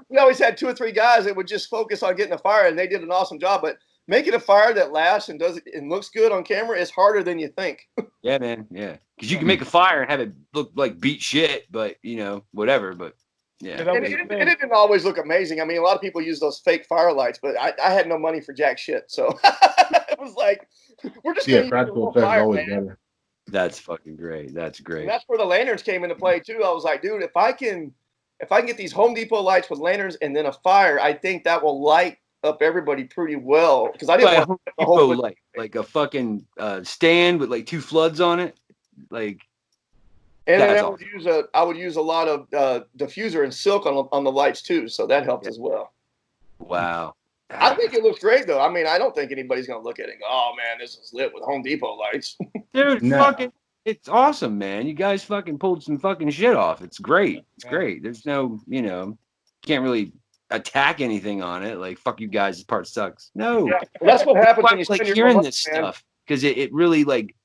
we always had 2 or 3 guys that would just focus on getting a fire, and they did an awesome job. But making a fire that lasts and does it and looks good on camera is harder than you think. Yeah, man. Yeah, because you can make a fire and have it look like beat shit, but you know, whatever. But yeah, and it didn't always look amazing. I mean, a lot of people use those fake fire lights, but I had no money for jack shit, so it was like, we're just gonna practical use a fire, always man. better. That's fucking great. That's great. And that's where the lanterns came into play too. I was like, dude, if I can get these Home Depot lights with lanterns and then a fire, I think that will light up everybody pretty well. Because I didn't want a whole like a fucking stand with like 2 floods on it, like. And then That's I would use a lot of diffuser and silk on the lights too, so that helped as well. Wow. I think it looks great though. I mean, I don't think anybody's gonna look at it and go, "Oh man, this is lit with Home Depot lights." Dude, No. fucking, it's awesome, man. You guys fucking pulled some fucking shit off. It's great. It's great. There's no, can't really attack anything on it. Like, fuck you guys, this part sucks. No. Yeah, that's what happens when you like spend your hearing money, this man. stuff because it really like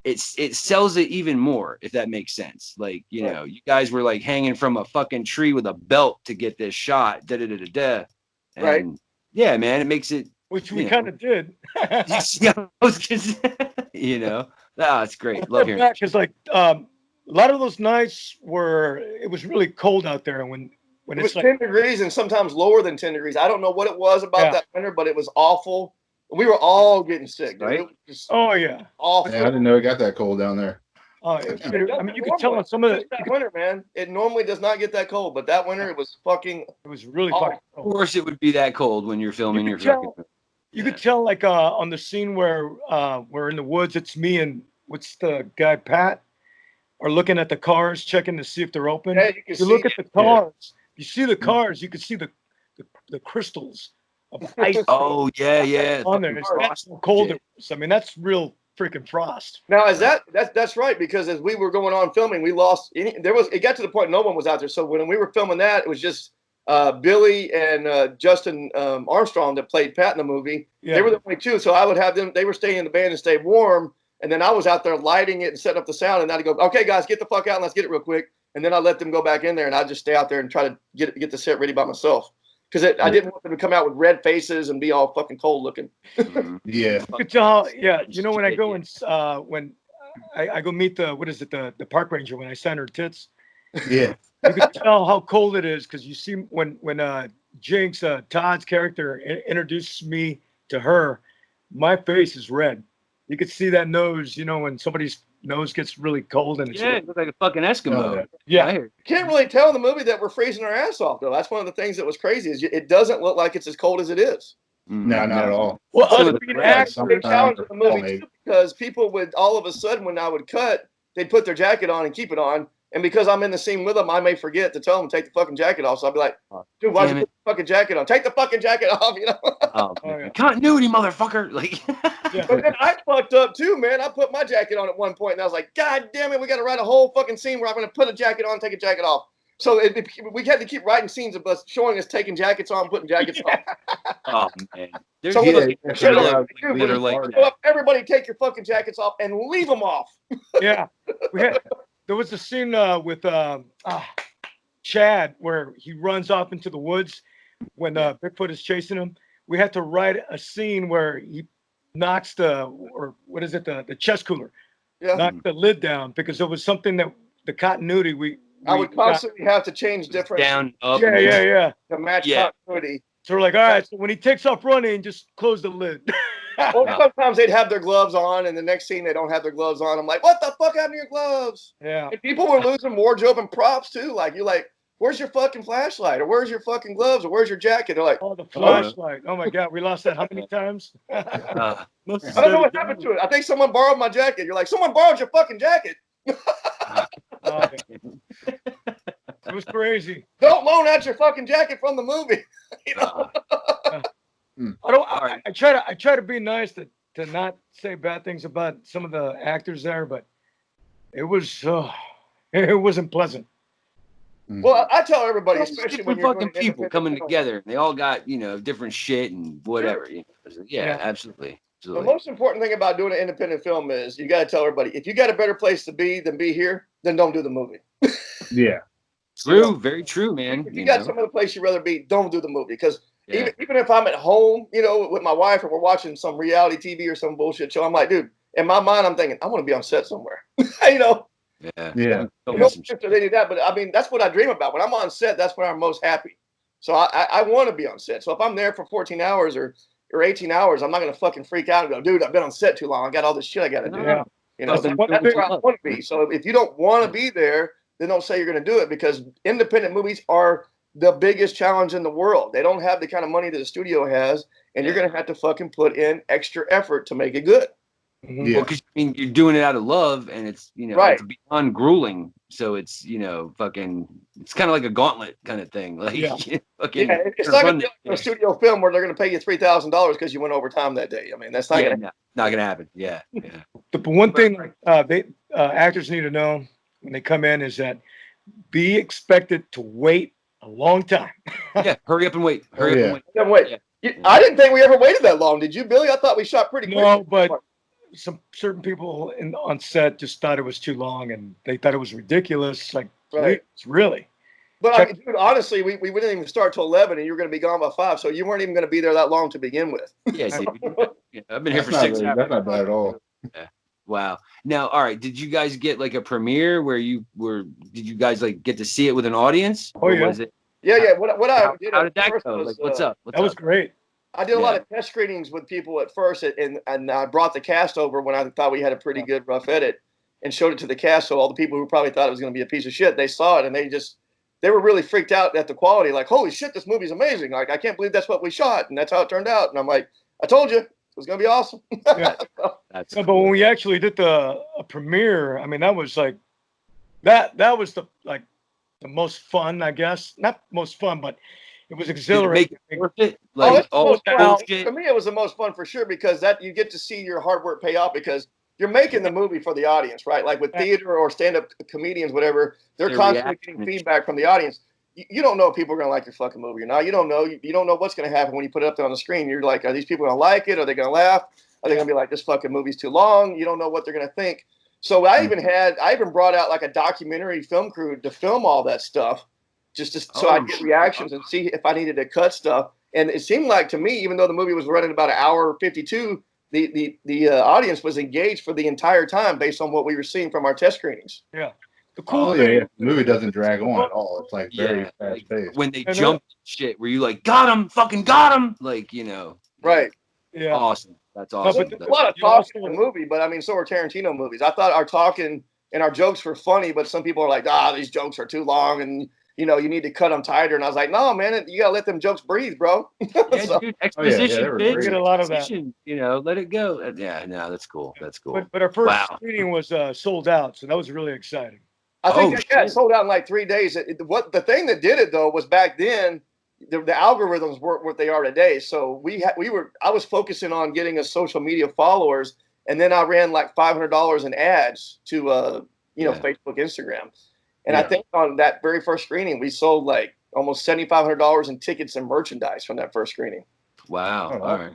it sells it even more, if that makes sense. Like, you guys were like hanging from a fucking tree with a belt to get this shot. Da da da da da. And Right. yeah, man, it makes it. Which we kind of did. It's great. Love hearing that. Because like a lot of those nights it was really cold out there, and when It was 10 degrees and sometimes lower than 10 degrees. I don't know what it was about that winter, but it was awful. We were all getting sick, dude. Right? It was just yeah. awful. Yeah, I didn't know it got that cold down there. I mean, you could tell on some of that winter, man. It normally does not get that cold, but that winter it was fucking. It was really awful. fucking cold. Of course, it would be that cold when you're filming your fucking. You could tell, like on the scene where we're in the woods. It's me and what's the guy Pat are looking at the cars, checking to see if they're open. Yeah, you can look at the cars. You see the cars. You can see the crystals of ice. Oh yeah. On there. That's how cold it was. I mean, that's real freaking frost. Now is that's right, because as we were going on filming, we lost it got to the point no one was out there. So when we were filming that, it was just Billy and Justin Armstrong that played Pat in the movie. Yeah. They were the only two. So I would have them, they were staying in the band and stay warm. And then I was out there lighting it and setting up the sound. And I'd go, okay, guys, get the fuck out and let's get it real quick. And then I let them go back in there and I'd just stay out there and try to get the set ready by myself. Because I didn't want them to come out with red faces and be all fucking cold looking. Yeah. You could tell, when I go and when I go meet the park ranger when I sign her tits. Yeah. You could tell how cold it is because you see when Jenkins, Todd's character, introduces me to her, my face is red. You could see that nose, when somebody's nose gets really cold and it looks like a fucking Eskimo. Yeah. You can't really tell in the movie that we're freezing our ass off, though. That's one of the things that was crazy is it doesn't look like it's as cold as it is. No, not at all. Well, us being actors, big challenge in the movie too, because people would all of a sudden when I would cut, they'd put their jacket on and keep it on. And because I'm in the scene with them, I may forget to tell them to take the fucking jacket off. So I'll be like, dude, why'd you put the fucking jacket on? Take the fucking jacket off, Continuity, motherfucker. Like, But then I fucked up too, man. I put my jacket on at one point and I was like, God damn it, we got to write a whole fucking scene where I'm going to put a jacket on, take a jacket off. So we had to keep writing scenes of us showing us taking jackets on, putting jackets off. Oh, man. There's everybody take your fucking jackets off and leave them off. Yeah. There was a scene with Chad where he runs off into the woods when Bigfoot is chasing him. We had to write a scene where he knocks the chest cooler, knocks the lid down because it was something that the continuity I would constantly have to change different down up to match continuity. So we're like, all right, so when he takes off running, just close the lid. Well, sometimes they'd have their gloves on, and the next scene they don't have their gloves on. I'm like, what the fuck happened to your gloves? Yeah. And people were losing wardrobe and props too. Like you're like, where's your fucking flashlight? Or where's your fucking gloves? Or where's your jacket? They're like, oh, the flashlight. Oh my God, we lost that how many times? I don't know what happened to it. I think someone borrowed my jacket. You're like, someone borrowed your fucking jacket. It was crazy. Don't loan out your fucking jacket from the movie. I try to be nice to not say bad things about some of the actors there, but it wasn't pleasant. Well, I tell everybody, especially when you're fucking people coming together, they all got different shit and whatever. Yeah, absolutely. The most important thing about doing an independent film is you got to tell everybody, if you got a better place to be than be here, then don't do the movie. Yeah. True. Very true, man. If you got some other place you'd rather be, don't do the movie. Because even if I'm at home, with my wife, or we're watching some reality TV or some bullshit show, I'm like, dude, in my mind, I'm thinking, I want to be on set somewhere. Yeah. No picture of any of that, but I mean, that's what I dream about. When I'm on set, that's when I'm most happy. So I want to be on set. So if I'm there for 14 hours or 18 hours, I'm not going to fucking freak out and go, dude, I've been on set too long. I got all this shit I got to do. That's where I want to be. So if you don't want to be there, then don't say you're going to do it, because independent movies are the biggest challenge in the world. They don't have the kind of money that the studio has, and you're going to have to fucking put in extra effort to make it good. Yeah. Well, because I mean, you're doing it out of love, and it's Right. it's beyond grueling. So it's fucking, it's kind of like a gauntlet kind of thing. Like, fucking, it's not run going to be like a studio film where they're going to pay you $3,000 because you went overtime that day. I mean, that's not going to. No, not gonna happen. Yeah, yeah. The one thing they actors need to know when they come in is that be expected to wait a long time. Yeah, hurry up and wait. Hurry up and wait. Then wait. I didn't think we ever waited that long. Did you, Billy? I thought we shot pretty quick. No, but some certain people on set just thought it was too long, and they thought it was ridiculous. Like, it's really. But I mean, dude, honestly, we didn't even start till 11, and you were going to be gone by 5, so you weren't even going to be there that long to begin with. Yeah, dude. I've been here for 6 hours. That's not bad at all. Yeah. Wow. Now, all right. Did you guys get like a premiere where did you guys like get to see it with an audience? Oh, yeah. Was it? Yeah. How did that go? Was, like, what's up? That was great. I did a lot of test screenings with people at first, and I brought the cast over when I thought we had a pretty good rough edit, and showed it to the cast. So all the people who probably thought it was going to be a piece of shit, they saw it, and they were really freaked out at the quality. Like, holy shit, this movie's amazing! Like, I can't believe that's what we shot, and that's how it turned out. And I'm like, I told you, it was going to be awesome. Yeah. But when we actually did the premiere, I mean, that was like that was the most fun, I guess. Not most fun, but it was exhilarating. Worth it? Like, for me, it was the most fun for sure, because that you get to see your hard work pay off, because you're making the movie for the audience, right? Like with theater or stand-up comedians, whatever, they're constantly getting feedback from the audience. You don't know if people are going to like your fucking movie or not. You don't know. You don't know what's going to happen when you put it up there on the screen. You're like, are these people going to like it? Are they going to laugh? Are they going to be like, this fucking movie's too long? You don't know what they're going to think. So I even brought out like a documentary film crew to film all that stuff, just so I'd get reactions and see if I needed to cut stuff. And it seemed like to me, even though the movie was running about an hour 52, the audience was engaged for the entire time based on what we were seeing from our test screenings. Yeah. The cool thing, the movie doesn't drag on at all. It's like very fast paced. When they jump shit, were you like, got him, fucking got him? Like, Right. Yeah. Awesome. That's awesome. There's a lot of talking in the movie, but I mean, so are Tarantino movies. I thought our talking and our jokes were funny, but some people are like, these jokes are too long, and you need to cut them tighter. And I was like, no, man, you gotta let them jokes breathe, bro. Yeah, dude, exposition, we get a lot of that. Let it go. Yeah, no, that's cool. That's cool. But our first screening was sold out, so that was really exciting. I think it sold out in like 3 days. The thing that did it though was back then the algorithms weren't what they are today. So I was focusing on getting us social media followers, and then I ran like $500 in ads to Facebook, Instagram, and I think on that very first screening we sold like almost $7,500 in tickets and merchandise from that first screening. Wow! All right.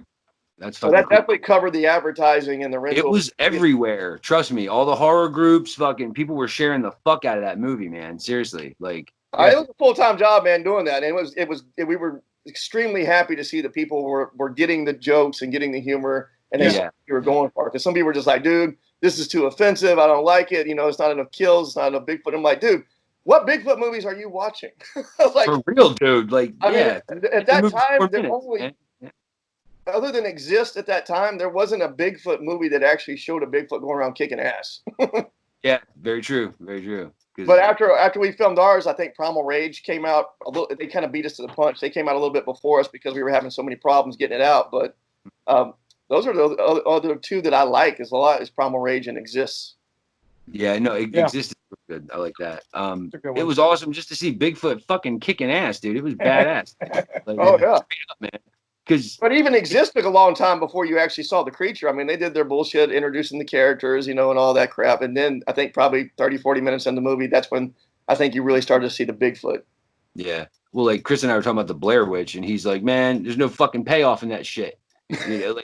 That's so that definitely covered the advertising and the rental. It was everywhere. Trust me. All the horror groups, fucking people were sharing the fuck out of that movie, man. Seriously, like it was a full-time job, man, doing that. And we were extremely happy to see that people were getting the jokes and getting the humor, and we were going for it. Because some people were just like, dude, this is too offensive. I don't like it. It's not enough kills. It's not enough Bigfoot. I'm like, dude, what Bigfoot movies are you watching? Like, for real, dude. Like, I mean, at that time, there only. Other than Exist at that time, there wasn't a Bigfoot movie that actually showed a Bigfoot going around kicking ass. Yeah, very true. Very true. But after we filmed ours, I think Primal Rage came out a little. They kind of beat us to the punch. They came out a little bit before us because we were having so many problems getting it out. But those are the other two that I like is Primal Rage and Exists. Yeah, no, Exists is good. I like that. It was awesome just to see Bigfoot fucking kicking ass, dude. It was badass. Man. But even Exist took a long time before you actually saw the creature. I mean, they did their bullshit introducing the characters, and all that crap. And then I think probably 30, 40 minutes in the movie, that's when I think you really started to see the Bigfoot. Yeah. Well, like Chris and I were talking about the Blair Witch, and he's like, man, there's no fucking payoff in that shit. You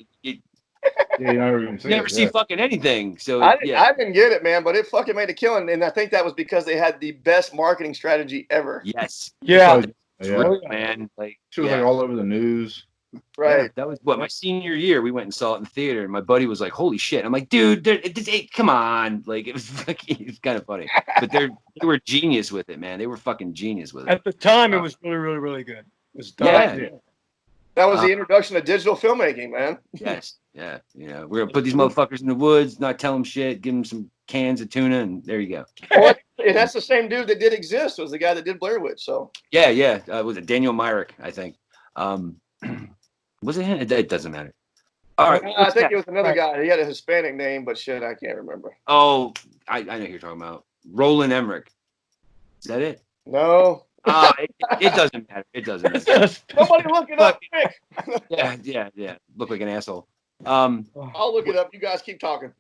never see fucking anything. So I didn't get it, man, but it fucking made a killing. And I think that was because they had the best marketing strategy ever. Yes. Yeah. Man. Like, she was like all over the news. Right. Yeah, that was my senior year. We went and saw it in the theater, and my buddy was like, "Holy shit!" I'm like, "Dude, come on!" Like it was kind of funny, but they were genius with it, man. They were fucking genius with it. At the time, it was really, really, really good. It was done. That was the introduction of digital filmmaking, man. Yes, yeah. We're gonna put these motherfuckers in the woods, not tell them shit, give them some cans of tuna, and there you go. Well, and that's the same dude that did Exist. Was the guy that did Blair Witch. So yeah. Was it Daniel Myrick? I think. Was it him? It doesn't matter. All right. I think it was another guy. He had a Hispanic name, but shit, I can't remember. Oh, I know who you're talking about. Roland Emmerich. Is that it? No. It doesn't matter. It doesn't matter. Somebody look it up quick. Yeah. Look like an asshole. I'll look it up. You guys keep talking.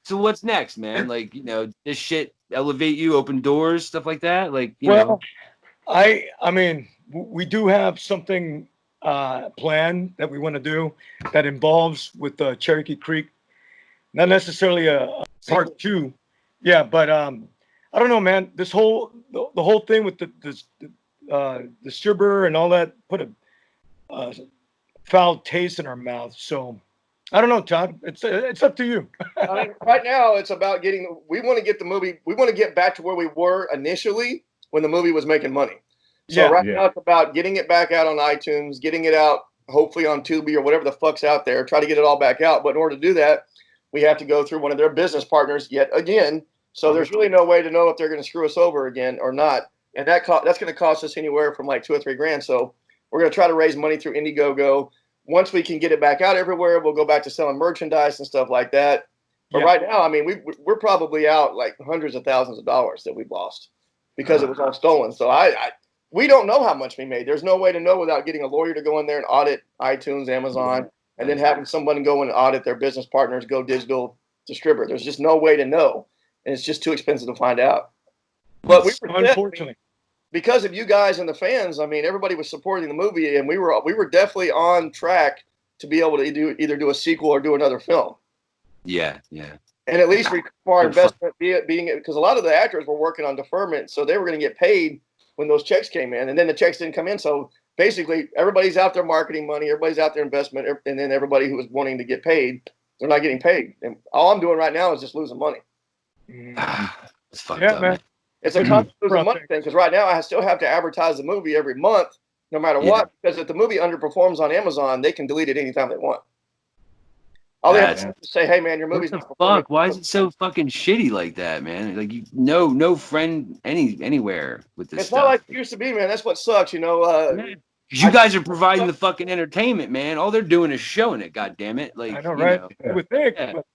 So what's next, man? Like, this shit elevate you, open doors, stuff like that. Like, I mean, we do have something planned that we want to do that involves with Cherokee Creek. Not necessarily a part 2. Yeah, but I don't know, man. This whole the whole thing with the stripper and all that put a foul taste in our mouth. So I don't know, Todd. It's up to you. I mean, right now it's about we want to get the movie. We want to get back to where we were initially when the movie was making money. So now it's about getting it back out on iTunes, getting it out hopefully on Tubi or whatever the fuck's out there. Try to get it all back out. But in order to do that, we have to go through one of their business partners yet again. So there's really no way to know if they're going to screw us over again or not. And that's going to cost us anywhere from like $2 or $3 grand. So we're going to try to raise money through Indiegogo. Once we can get it back out everywhere, we'll go back to selling merchandise and stuff like that. But right now, I mean, we're probably out like hundreds of thousands of dollars that we've lost because it was all stolen. So we don't know how much we made. There's no way to know without getting a lawyer to go in there and audit iTunes, Amazon, and then having someone go and audit their business partners, Go Digital distributor. There's just no way to know. And it's just too expensive to find out. But unfortunately, because of you guys and the fans, I mean, everybody was supporting the movie, and we were definitely on track to be able to either do a sequel or do another film. Yeah. And at least for our investment being because a lot of the actors were working on deferment, so they were going to get paid when those checks came in, and then the checks didn't come in. So basically, everybody's out there marketing money, everybody's out there investment, and then everybody who was wanting to get paid, they're not getting paid. And all I'm doing right now is just losing money. It's fucked up, man. It's a constant losing money thing because right now I still have to advertise the movie every month, no matter what. Because if the movie underperforms on Amazon, they can delete it anytime they want. All they have to say, "Hey, man, your movie's not performing." Fuck? Why is it so fucking shitty like that, man? Like no friend anywhere with this. It's stuff. not like it used to be, man. That's what sucks, you you guys are providing the fucking entertainment, man. All they're doing is showing it. God damn it! Like I know, right? I would think. But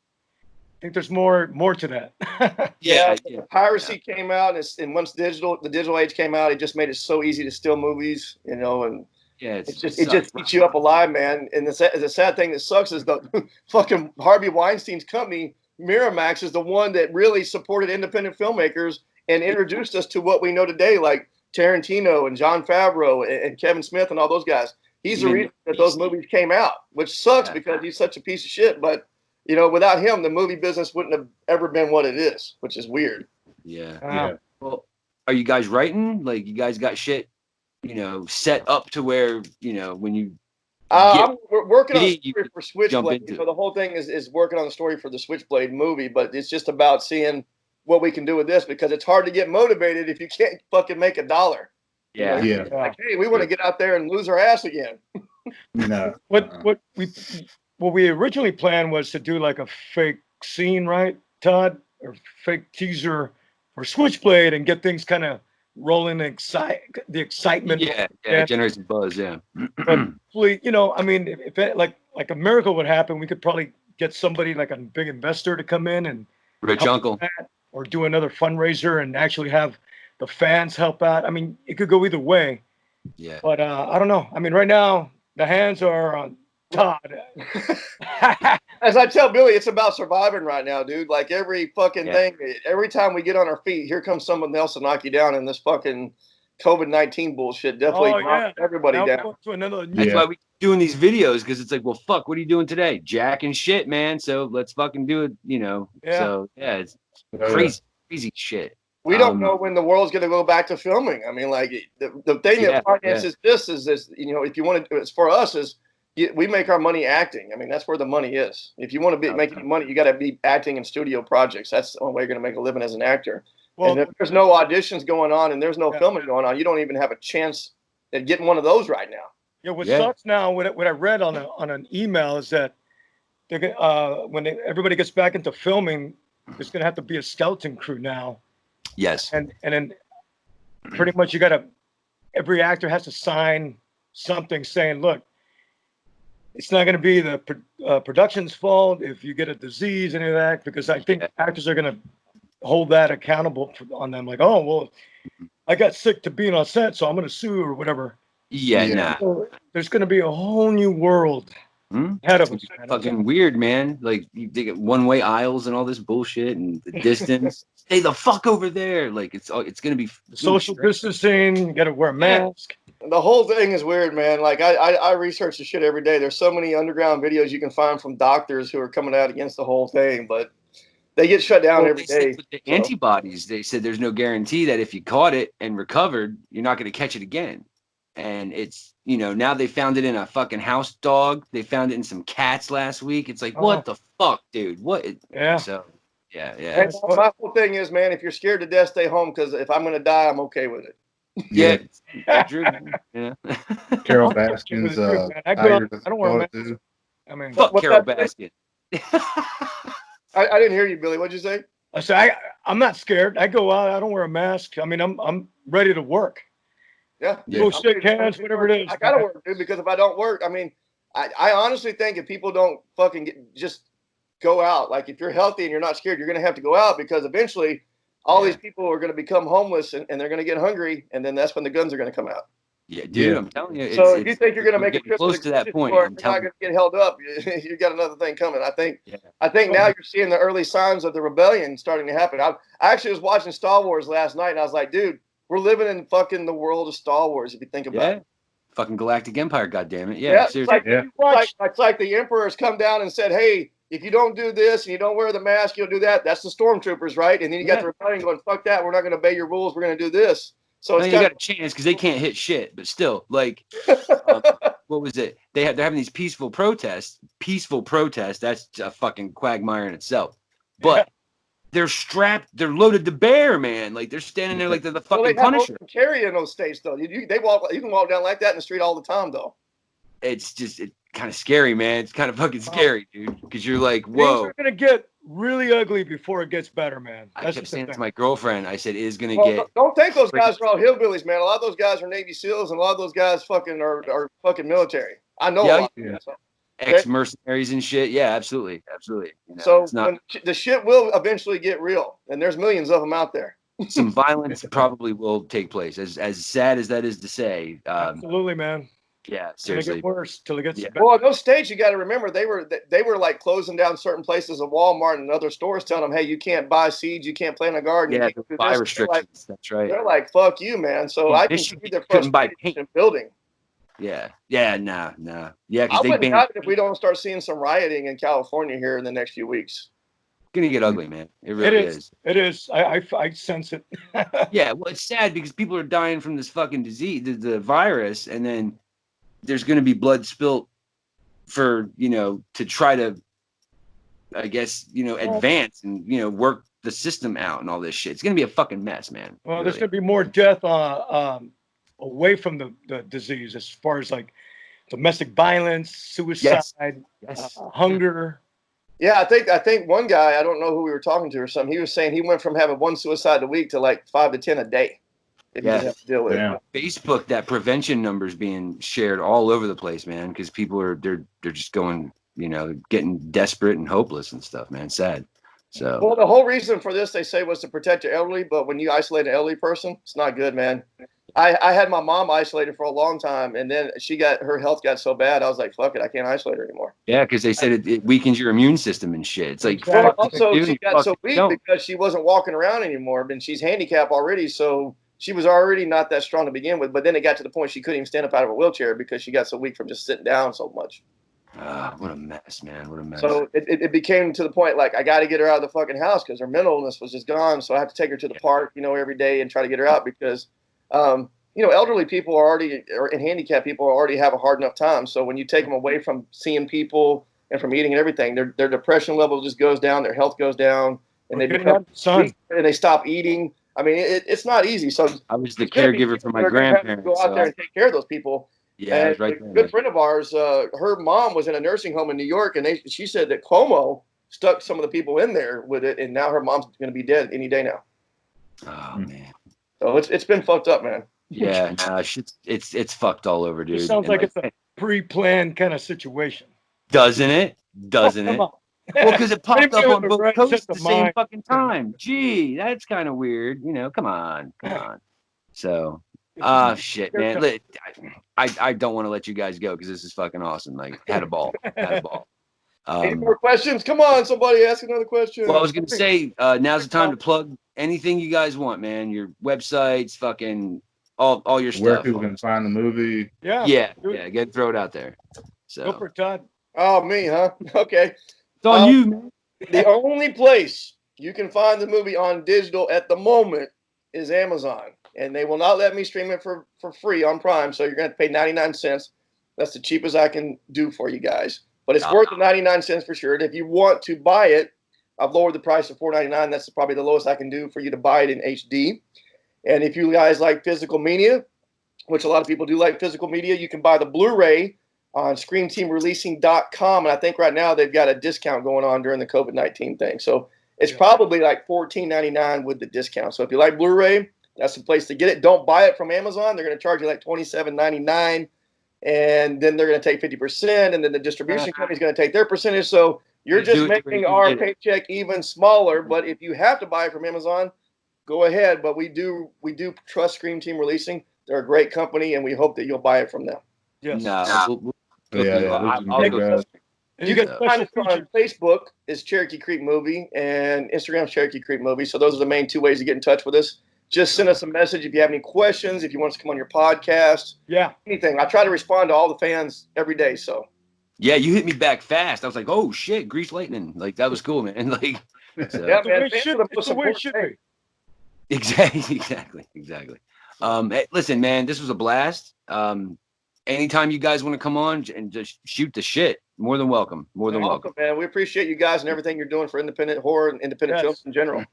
I think there's more to that. Piracy came out, and once the digital age came out, it just made it so easy to steal movies, and it just eats you up alive, man. And the sad thing that sucks is the fucking Harvey Weinstein's company, Miramax, is the one that really supported independent filmmakers and introduced us to what we know today, like Tarantino and Jon Favreau and Kevin Smith and all those guys. He's the reason that those movies came out, which sucks because he's such a piece of shit, but. Without him, the movie business wouldn't have ever been what it is, which is weird. Yeah. Well, are you guys writing? Like, you guys got shit, set up to where, when you. We're working on a story for Switchblade. So the whole thing is working on the story for the Switchblade movie, but it's just about seeing what we can do with this because it's hard to get motivated if you can't fucking make $1. Yeah. Like, hey, we want to get out there and lose our ass again. What we originally planned was to do like a fake scene, right, Todd? Or fake teaser for Switchblade and get things kind of rolling, the excitement. Yeah, it generates some buzz, yeah. But hopefully, I mean, if it, like a miracle would happen, we could probably get somebody like a big investor to come in and Rich Uncle. Or do another fundraiser and actually have the fans help out. I mean, it could go either way. Yeah. But I don't know. I mean, right now, the hands are on Todd. As I tell Billy, it's about surviving right now, dude. Like every fucking thing, every time we get on our feet, here comes someone else to knock you down in this fucking COVID-19 bullshit. Definitely knocks everybody down. That's why we doing these videos because it's like, well, fuck, what are you doing today? Jack and shit, man. So let's fucking do it, So it's crazy shit. We don't know when the world's going to go back to filming. I mean, like the thing that finances this is this. If you want to, it's for us is. We make our money acting. I mean, that's where the money is. If you want to make any money, you got to be acting in studio projects. That's the only way you're going to make a living as an actor. Well, and if there's no auditions going on and there's no filming going on, you don't even have a chance at getting one of those right now. Yeah, what sucks now, what I read on an email is that they're when everybody gets back into filming, there's going to have to be a skeleton crew now. Yes. And then pretty much every actor has to sign something saying, look, it's not going to be the production's fault if you get a disease, any of that, because I think actors are going to hold that accountable on them. Like, oh, well, I got sick to being on set, so I'm going to sue or whatever. Yeah. So there's going to be a whole new world ahead of us. Fucking weird, man. Like they get one-way aisles and all this bullshit and the distance. Stay the fuck over there. Like it's going to be social distancing. You got to wear a mask. The whole thing is weird, man. Like I research the shit every day. There's so many underground videos you can find from doctors who are coming out against the whole thing, but they get shut down every day. With the antibodies, they said there's no guarantee that if you caught it and recovered, you're not going to catch it again. And it's, now they found it in a fucking house dog. They found it in some cats last week. It's like, what the fuck, dude? What? Yeah. So, yeah. And my whole thing is, man, if you're scared to death, stay home, because if I'm going to die, I'm okay with it. Yeah. True. Yeah. Carol Baskin's. I don't wear a mask. I mean, fuck Carol Baskin. I didn't hear you, Billy. What'd you say? I said I'm not scared. I go out. I don't wear a mask. I mean, I'm ready to work. Yeah. Go shake hands, whatever it is. I gotta work, dude, because if I don't work, I mean, I honestly think if people don't fucking just go out, like if you're healthy and you're not scared, you're gonna have to go out, because eventually all these people are gonna become homeless and they're gonna get hungry, and then that's when the guns are gonna come out. Yeah, dude, I'm telling you. So if you think you're gonna make a trip close to that point, you're not gonna get held up. You got another thing coming. I think now you're seeing the early signs of the rebellion starting to happen. I actually was watching Star Wars last night, and I was like, dude, we're living in fucking the world of Star Wars, if you think about it. Fucking Galactic Empire, goddammit. Yeah, seriously. It's like the Emperor's come down and said, hey, if you don't do this and you don't wear the mask, you'll do that. That's the stormtroopers, right? And then you got the rebellion going, fuck that, we're not going to obey your rules, we're going to do this. So it's you got a chance because they can't hit shit, but still, like, what was it? They're having these peaceful protests. That's a fucking quagmire in itself. But they're strapped, they're loaded to bear, man. Like they're standing there like they're the fucking Punisher. They carry in those states though. You can walk down like that in the street all the time though. It's kind of scary, man. It's kind of fucking scary, dude. Because you're like, whoa. Things are gonna get really ugly before it gets better, man. I kept saying to my girlfriend, I said, "Is gonna get." Don't think those guys are all hillbillies, man. A lot of those guys are Navy SEALs, and a lot of those guys fucking are fucking military. I know a lot. Ex-mercenaries and shit. Yeah, absolutely. So the shit will eventually get real, and there's millions of them out there. Some violence probably will take place. As sad as that is to say. Absolutely, man. Yeah, seriously. It'll get worse till it gets better. Well, in those states, you got to remember they were like closing down certain places of Walmart and other stores, telling them, "Hey, you can't buy seeds, you can't plant a garden." Yeah, the buy restrictions. That's right. They're like, "Fuck you, man." So I can see their frustration in building. Yeah, nah. Yeah, I wouldn't doubt it if we don't start seeing some rioting in California here in the next few weeks. It's gonna get ugly, man. It really is. It is. I sense it. Yeah, well, it's sad because people are dying from this fucking disease, the virus, and then there's gonna be blood spilt for to try to, I guess advance and work the system out and all this shit. It's gonna be a fucking mess, man. Well, really. There's gonna be more death away from the disease, as far as like domestic violence, suicide, hunger. Yeah, I think one guy, I don't know who we were talking to or something, he was saying he went from having one suicide a week to like 5 to 10 a day. Yeah, deal with it. Facebook, that prevention numbers being shared all over the place, man, because people are they're just going, getting desperate and hopeless and stuff, man. Sad. So well, the whole reason for this, they say, was to protect the elderly, but when you isolate an elderly person, it's not good, man. I had my mom isolated for a long time, and then her health got so bad, I was like, fuck it, I can't isolate her anymore. Yeah, because they said it weakens your immune system and shit. It's like, well, also she got so weak because she wasn't walking around anymore, and she's handicapped already, so she was already not that strong to begin with. But then it got to the point she couldn't even stand up out of a wheelchair because she got so weak from just sitting down so much. What a mess, man. What a mess. So it became to the point like I got to get her out of the fucking house because her mental illness was just gone. So I have to take her to the park, every day and try to get her out because, elderly people and handicapped people already have a hard enough time. So when you take them away from seeing people and from eating and everything, their depression level just goes down, their health goes down, and they stop eating. I mean, it's not easy. So I was the caregiver for my grandparents. Go out there and take care of those people. Yeah, that's right. A good friend of ours, her mom was in a nursing home in New York, and she said that Cuomo stuck some of the people in there with it, and now her mom's going to be dead any day now. Oh man. So it's been fucked up, man. Yeah, it's fucked all over, dude. It sounds like it's pre-planned kind of situation. Doesn't it? Doesn't it? Come Well, on. because it popped up on both coasts at the same mind. fucking time. Gee, that's kind of weird. You know, come on. So, shit, man. I don't want to let you guys go because this is fucking awesome. Like, had a ball. Any more questions? Come on, somebody ask another question. Well, I was gonna say, now's the time to plug anything you guys want, man. Your websites, fucking all your stuff. Where people can find the movie. Yeah. Throw it out there. So go for it, Todd. Oh, me, huh? Okay. It's on you, man. The only place you can find the movie on digital at the moment is Amazon, and they will not let me stream it for free on Prime. So you're gonna have to pay 99 cents. That's the cheapest I can do for you guys. But it's worth the 99 cents for sure. And if you want to buy it, I've lowered the price to $4.99. That's probably the lowest I can do for you to buy it in HD. And if you guys like physical media, which a lot of people do like physical media, you can buy the Blu-ray on ScreamTeamReleasing.com. And I think right now they've got a discount going on during the COVID-19 thing. So it's probably like $14.99 with the discount. So if you like Blu-ray, that's the place to get it. Don't buy it from Amazon. They're going to charge you like $27.99. And then they're going to take 50%, and then the distribution company is going to take their percentage. So you're just making our paycheck even smaller. But if you have to buy it from Amazon, go ahead. But we do trust Scream Team Releasing. They're a great company, and we hope that you'll buy it from them. Yes. No, you can find us on Facebook is Cherokee Creek Movie, and Instagram's Cherokee Creek Movie. So those are the main two ways to get in touch with us. Just send us a message if you have any questions, if you want us to come on your podcast. Yeah. Anything. I try to respond to all the fans every day. So. Yeah, you hit me back fast. I was like, oh shit, Grease Lightning. Like that was cool, man. Like so. Yeah, man. It's the way it should be. Exactly. Hey, listen, man, this was a blast. Anytime you guys want to come on and just shoot the shit, more than welcome. More than welcome, man. We appreciate you guys and everything you're doing for independent horror and independent films in general.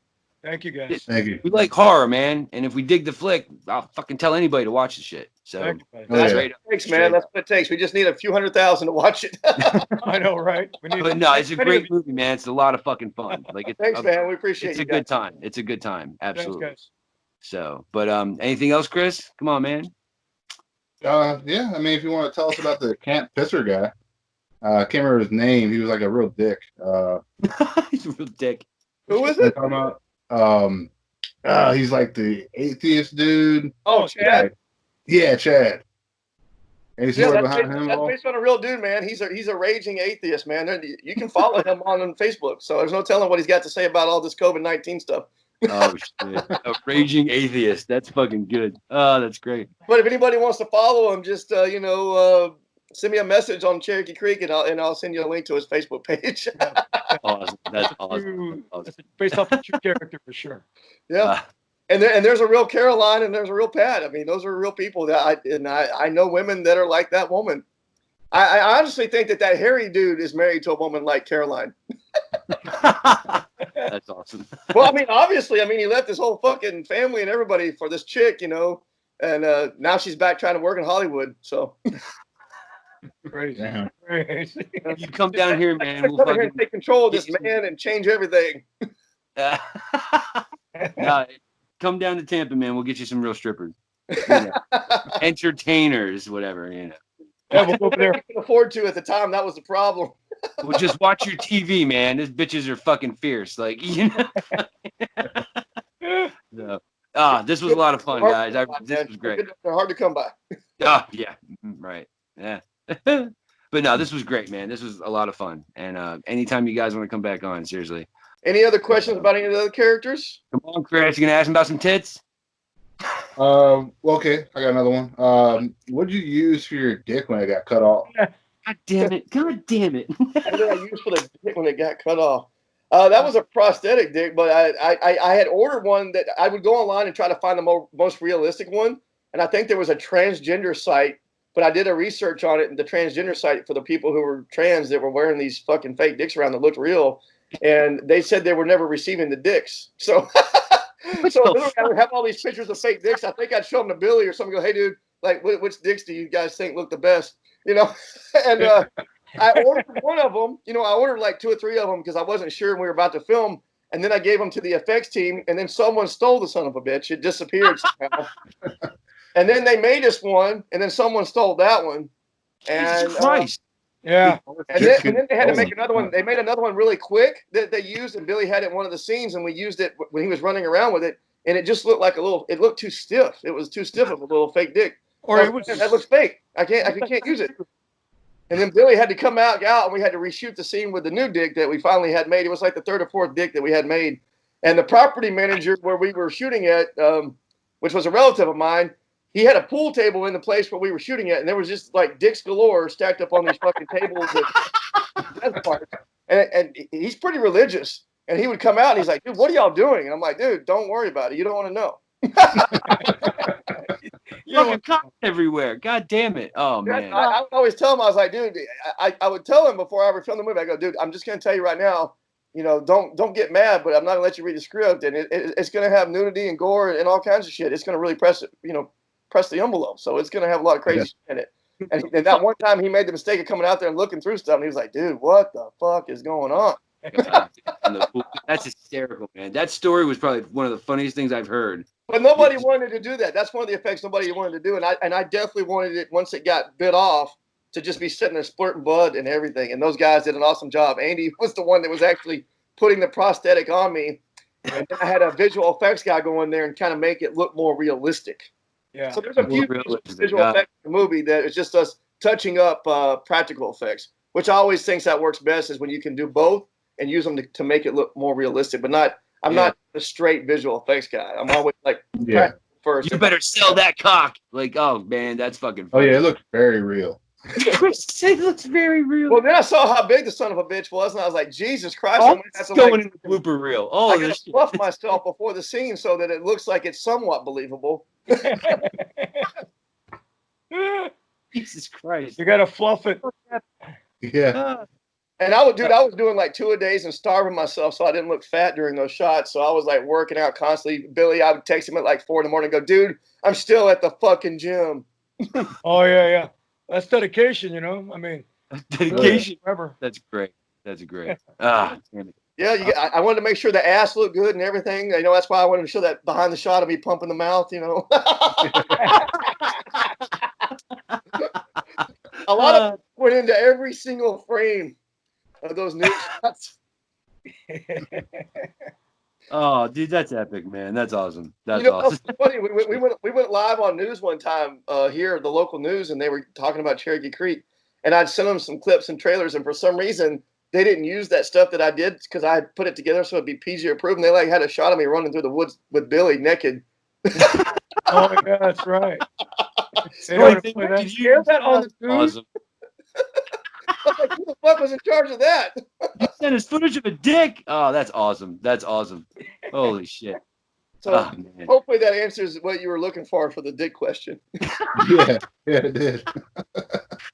Thank you, guys. Thank you. We like horror, man, and if we dig the flick, I'll fucking tell anybody to watch the shit. So thanks, man. That's what it takes. We just need a few 100,000 to watch it. I know, right? But no, it's a great movie, man. It's a lot of fucking fun. Like, thanks, man. We appreciate it. It's a good time. It's a good time. Absolutely. Thanks, guys. So, but anything else, Chris? Come on, man. Yeah. I mean, if you want to tell us about the Camp Pisser guy, I can't remember his name. He was like a real dick. He's a real dick. Who is it? Talking about, he's like the atheist dude. Oh, Chad. Yeah, Chad. Any story behind him? That's based on a real dude, man. He's a raging atheist, man. You can follow him on Facebook. So there's no telling what he's got to say about all this COVID-19 stuff. Oh shit! A raging atheist. That's fucking good. Oh, that's great. But if anybody wants to follow him, just send me a message on Cherokee Creek, and I'll send you a link to his Facebook page. Awesome. That's awesome. Based off a true character for sure. Yeah. And there's a real Caroline and there's a real Pat. I mean, those are real people that I know women that are like that woman. I honestly think that hairy dude is married to a woman like Caroline. That's awesome. Well, I mean, obviously, he left his whole fucking family and everybody for this chick, and now she's back trying to work in Hollywood. So crazy. Yeah. Crazy. You come down here, man. We'll come here and take control of this man and change everything. Come down to Tampa, man. We'll get you some real strippers. Entertainers, whatever, Yeah, we'll go over there. I couldn't afford to at the time. That was the problem. Well, just watch your TV, man. These bitches are fucking fierce. Like, So, this was a lot of fun, guys. This was great. They're hard to come by. Yeah, right. Yeah. But no, this was great, man. This was a lot of fun. And anytime you guys want to come back on, seriously. Any other questions about any of the other characters? Come on, Chris. You gonna ask him about some tits? Okay, I got another one. What'd you use for your dick when it got cut off? God damn it! What did I use for the dick when it got cut off? That was a prosthetic dick, but I had ordered one that I would go online and try to find the most realistic one, and I think there was a transgender site, but I did a research on it, and the transgender site for the people who were trans that were wearing these fucking fake dicks around that looked real, and they said they were never receiving the dicks, so. So literally, I would have all these pictures of fake dicks. I think I'd show them to Billy or something. Go, hey, dude, like, which dicks do you guys think look the best? And I ordered one of them. I ordered like 2 or 3 of them because I wasn't sure when we were about to film. And then I gave them to the effects team, and then someone stole the son of a bitch. It disappeared somehow. And then they made us one, and then someone stole that one. And Christ. Yeah. And then they had to make another one. They made another one really quick that they used, and Billy had it in one of the scenes, and we used it when he was running around with it, and it just looked like it looked too stiff. It was too stiff of a little fake dick. Or it was that looks fake. I can't use it. And then Billy had to come out, and we had to reshoot the scene with the new dick that we finally had made. It was like the third or fourth dick that we had made. And the property manager where we were shooting at, which was a relative of mine, he had a pool table in the place where we were shooting at, and there was just like dicks galore stacked up on these fucking tables. And he's pretty religious. And he would come out and he's like, dude, what are y'all doing? And I'm like, dude, don't worry about it. You don't want to know. Fucking cock everywhere. God damn it. Oh, man. I would always tell him, I was like, dude, I would tell him before I ever filmed the movie, I go, dude, I'm just going to tell you right now, don't get mad, but I'm not going to let you read the script. And it's going to have nudity and gore and all kinds of shit. It's going to really press the envelope. So it's going to have a lot of crazy shit in it. And that one time he made the mistake of coming out there and looking through stuff, and he was like, dude, what the fuck is going on? That's hysterical, man. That story was probably one of the funniest things I've heard. But nobody wanted to do that. That's one of the effects nobody wanted to do. And I definitely wanted it, once it got bit off, to just be sitting there splurting blood and everything. And those guys did an awesome job. Andy was the one that was actually putting the prosthetic on me. And then I had a visual effects guy go in there and kind of make it look more realistic. Yeah. So there's a few visual effects in the movie that is just us touching up practical effects, which I always think that works best is when you can do both and use them to make it look more realistic. But I'm not a straight visual effects guy. I'm always like first. You better sell that cock. Like, oh man, that's fucking funny. Oh yeah, it looks very real. It looks very real. Well, then I saw how big the son of a bitch was, and I was like, Jesus Christ! I'm going in the blooper reel. Oh, I gotta fluff myself before the scene so that it looks like it's somewhat believable. Jesus Christ! You gotta fluff it. Yeah. And I was doing like 2 a days and starving myself so I didn't look fat during those shots. So I was like working out constantly. Billy, I would text him at like 4 a.m. and go, dude, I'm still at the fucking gym. Oh yeah. That's dedication, I mean, dedication. Forever. That's great. That's great. Damn it. Yeah, I wanted to make sure the ass looked good and everything. That's why I wanted to show that behind the shot of me pumping the mouth. A lot of it went into every single frame of those new shots. Oh, dude, that's epic, man. That's awesome. That's awesome. Funny. We went live on news one time here, the local news, and they were talking about Cherokee Creek, and I'd sent them some clips and trailers, and for some reason they didn't use that stuff that I did because I had put it together so it'd be PG approved, and they like had a shot of me running through the woods with Billy naked. Oh yeah, that's right. Did you hear that on the news? Awesome. I was like, who the fuck was in charge of that? You sent us footage of a dick. Oh, that's awesome. That's awesome. Holy shit. So hopefully that answers what you were looking for the dick question. Yeah, it did.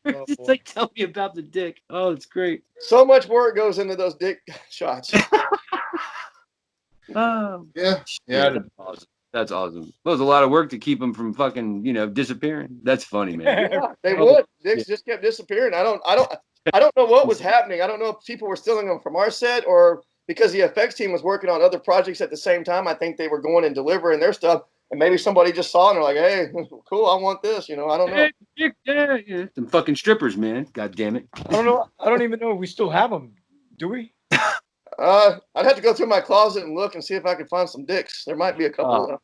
It's like, tell me about the dick. Oh, it's great. So much work goes into those dick shots. Oh, yeah. That's awesome. That's awesome. Well, it was a lot of work to keep them from fucking, disappearing. That's funny, man. Yeah, they would. Dicks just kept disappearing. I don't know what was happening. I don't know if people were stealing them from our set or because the effects team was working on other projects at the same time. I think they were going and delivering their stuff, and maybe somebody just saw and they're like, "Hey, cool, I want this." I don't know. Yeah. Some fucking strippers, man. God damn it. I don't know. I don't even know if we still have them. Do we? I'd have to go through my closet and look and see if I can find some dicks. There might be a couple of them.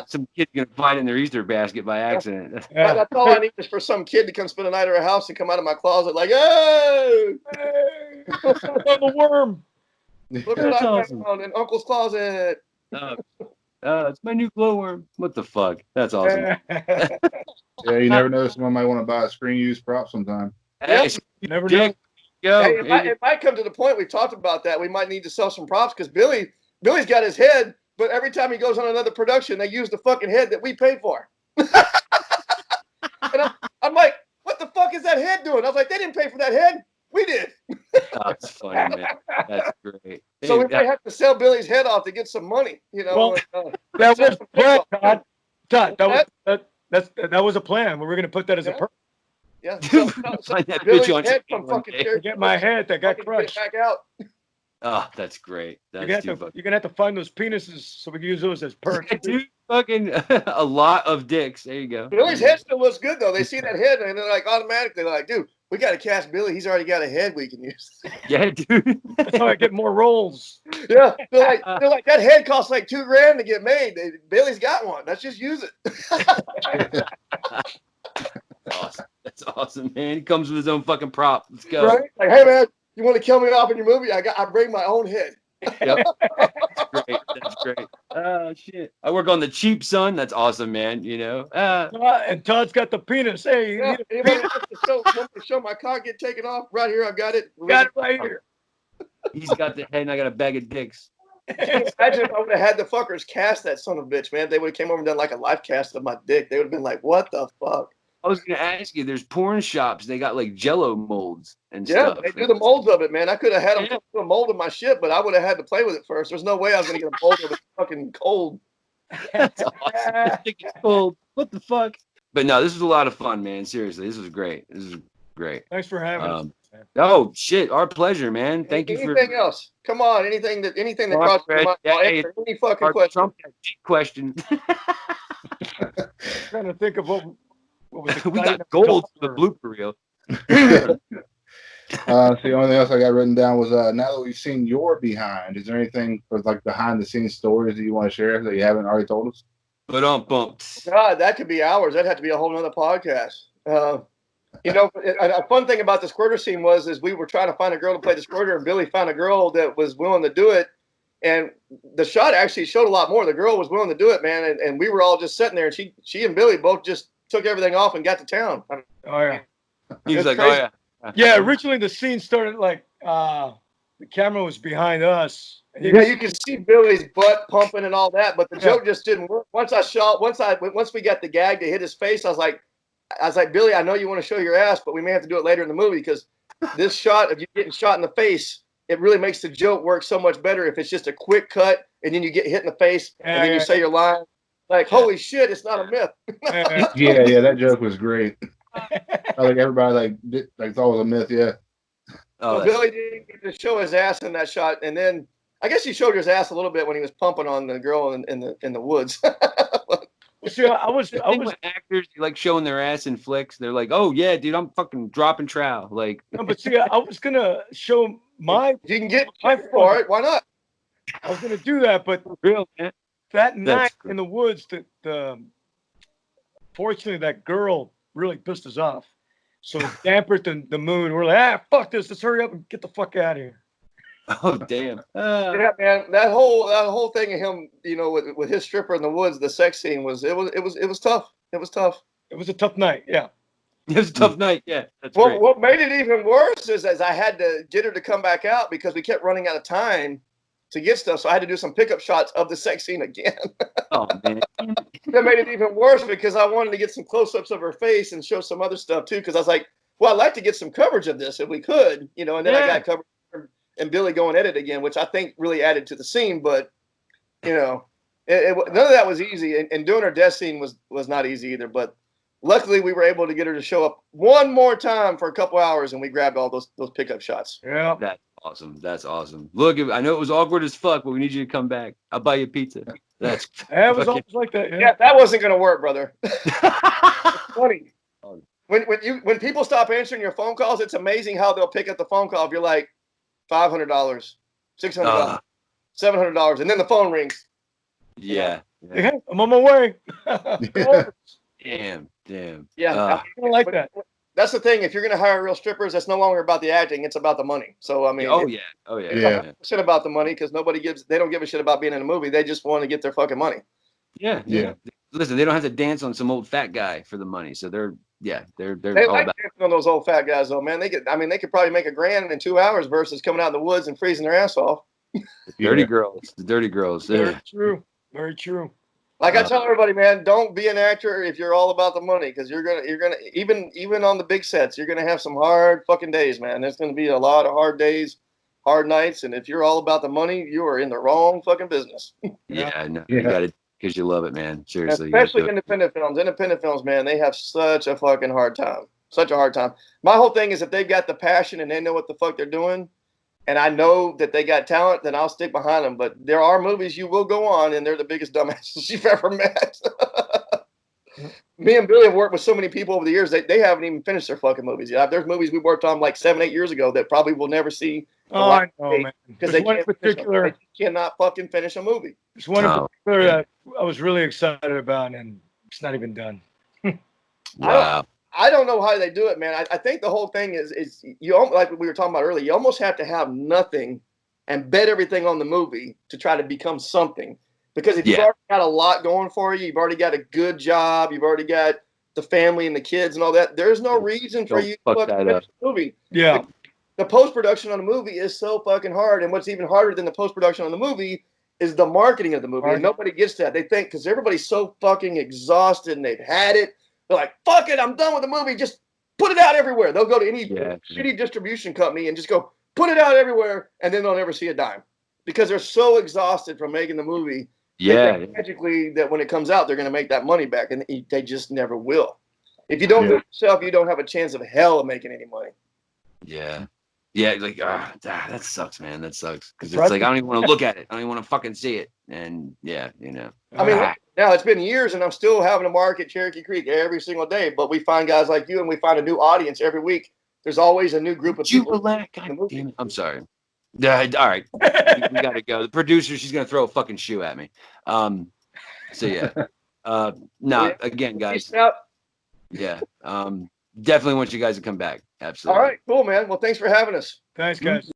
Some kid's gonna find in their Easter basket by accident. Yeah. That's all I need is for some kid to come spend a night at our house and come out of my closet like, "Hey, the worm! Look at what I found in Uncle's closet." It's my new glowworm. What the fuck? That's awesome. Yeah, you never know. Someone might want to buy a screen used prop sometime. Hey, you never know. Hey, it might come to the point we've talked about that. We might need to sell some props because Billy's got his head, but every time he goes on another production, they use the fucking head that we paid for. And I'm like, what the fuck is that head doing? I was like, they didn't pay for that head. We did. That's funny, man. That's great. So we might have to sell Billy's head off to get some money. Well, that was a plan, Todd. That was a plan. We were going to put that as a perk. Yeah. Billy's head from fucking Cherokee. Get my head that got crushed. Back out. Oh, that's great. You're gonna have to find those penises so we can use those as perks. Dude, fucking a lot of dicks. There you go. Billy's head still looks good though. They see that head and they're like automatically like, dude, we got to cast Billy. He's already got a head we can use. Yeah, dude. That's how I get more roles. Yeah, they're like that head costs like $2,000 to get made. Billy's got one. Let's just use it. Awesome. That's awesome, man. He comes with his own fucking prop. Let's go. Right? Like, hey man, you want to kill me off in your movie? I bring my own head. Yep. That's great. That's great. Oh shit. I work on the cheap, son. That's awesome, man. You know. And Todd's got the penis. Hey, Yeah, anybody want to show my cock get taken off? Right here, I've got it. got it right here. He's got the head, and I got a bag of dicks. Imagine if I would have had the fuckers cast that son of a bitch, man. They would have came over and done like a live cast of my dick. They would have been like, "What the fuck?" I was gonna ask you. There's porn shops. They got like Jello molds and Yeah, stuff. they do the molds of it, man. I could have had them do a mold of my shit, but I would have had to play with it first. There's no way I was gonna get a mold of it fucking cold. That's awesome. It's cold. What the fuck? But no, this was a lot of fun, man. Seriously, this was great. This is great. Thanks for having us. Oh shit, our pleasure, man. Thank you for anything else. Come on, anything that crosses your mind. I'll answer any fucking question. Trump question. Trying to think of what was we got gold for the blooper reel. So the only thing else I got written down was now that we've seen your behind, is there anything for like behind the scenes stories that you want to share that you haven't already told us? But God, that could be hours. That'd have to be a whole nother podcast. You know, a fun thing about the squirter scene is we were trying to find a girl to play the squirter, and Billy found a girl that was willing to do it. And the shot actually showed a lot more. The girl was willing to do it, man, and we were all just sitting there, and she and Billy both just took everything off and got to town. Oh yeah. He was like, crazy. oh yeah. Yeah, originally the scene started like the camera was behind us. Yeah, you can see Billy's butt pumping and all that, but the joke just didn't work. Once we got the gag to hit his face, I was like, Billy, I know you want to show your ass, but we may have to do it later in the movie because this shot of you getting shot in the face, it really makes the joke work so much better if it's just a quick cut and then you get hit in the face and then you say your line. Like, holy shit, it's not a myth. Yeah, that joke was great. I think everybody thought it was a myth, yeah. Oh, so Billy didn't get to show his ass in that shot, and then I guess he showed his ass a little bit when he was pumping on the girl in the woods. See, I was actors like showing their ass in flicks. They're like, "Oh yeah, dude, I'm fucking dropping trow." Like, no, but see, I was gonna show my. You can get my for it. Why not? I was gonna do that, but real man. That night in the woods, fortunately, that girl really pissed us off. So it dampened the mood. We're like, fuck this. Let's hurry up and get the fuck out of here. Oh damn! Yeah, man. That whole thing of him, you know, with his stripper in the woods, the sex scene was tough. It was tough. It was a tough night. Yeah. It was a tough night. Yeah. That's what made it even worse is as I had to get her to come back out because we kept running out of time to get stuff, so I had to do some pickup shots of the sex scene again. Oh man. That made it even worse because I wanted to get some close-ups of her face and show some other stuff too. Because I was like, well, I'd like to get some coverage of this if we could, you know. And then I got coverage and Billy going at it again, which I think really added to the scene. But you know, none of that was easy. And doing her death scene was not easy either. But luckily, we were able to get her to show up one more time for a couple hours, and we grabbed all those pickup shots. Yeah, that's awesome. That's awesome. Look, I know it was awkward as fuck, but we need you to come back. I'll buy you pizza. That's it was always like that. Yeah, that wasn't gonna work, brother. It's funny. When people stop answering your phone calls, it's amazing how they'll pick up the phone call if you're like $500, $600, $700, and then the phone rings. Yeah. Hey, I'm on my way. Damn. Yeah, I don't like that. That's the thing. If you're going to hire real strippers, that's no longer about the acting; it's about the money. So I mean, it's shit about the money because they don't give a shit about being in a movie. They just want to get their fucking money. Yeah. Listen, they don't have to dance on some old fat guy for the money, so they're they all like about dancing on those old fat guys though, man. They could probably make $1,000 in 2 hours versus coming out in the woods and freezing their ass off. the dirty girls. Very true. Very true. Like I tell everybody, man, don't be an actor if you're all about the money, because you're gonna even on the big sets, you're gonna have some hard fucking days, man. There's gonna be a lot of hard days, hard nights, and if you're all about the money, you are in the wrong fucking business. You got it because you love it, man. Seriously, especially independent films. Independent films, man, they have such a fucking hard time. Such a hard time. My whole thing is if they've got the passion and they know what the fuck they're doing, and I know that they got talent, then I'll stick behind them. But there are movies you will go on, and they're the biggest dumbasses you've ever met. Me and Billy have worked with so many people over the years. They haven't even finished their fucking movies yet. There's movies we worked on like 7, 8 years ago that probably will never see. Oh, I know, man. Because they cannot fucking finish a movie. There's one in particular that I was really excited about, and it's not even done. Wow. I don't know how they do it, man. I think the whole thing is you, like we were talking about earlier, you almost have to have nothing and bet everything on the movie to try to become something. Because if you've already got a lot going for you, you've already got a good job, you've already got the family and the kids and all that, there's no reason for you to fucking finish the movie. Yeah. The post-production on a movie is so fucking hard. And what's even harder than the post-production on the movie is the marketing of the movie. And nobody gets that. They think, because everybody's so fucking exhausted and they've had it, they're like, fuck it, I'm done with the movie. Just put it out everywhere. They'll go to any shitty distribution company and just go, put it out everywhere, and then they'll never see a dime. Because they're so exhausted from making the movie. Yeah. They think magically that when it comes out, they're going to make that money back, and they just never will. If you don't do it yourself, you don't have a chance of hell of making any money. Yeah. Yeah, like, that sucks, man. That sucks. Because it's like, I don't even want to look at it. I don't even want to fucking see it. And, yeah, you know. I mean, now it's been years, and I'm still having to market Cherokee Creek every single day, but we find guys like you, and we find a new audience every week. There's always a new group of people. God damn it. I'm sorry. All right. we got to go. The producer, she's going to throw a fucking shoe at me. So, yeah. Again, guys. Yeah. Definitely want you guys to come back. Absolutely. All right, cool, man. Well, thanks for having us. Thanks, guys.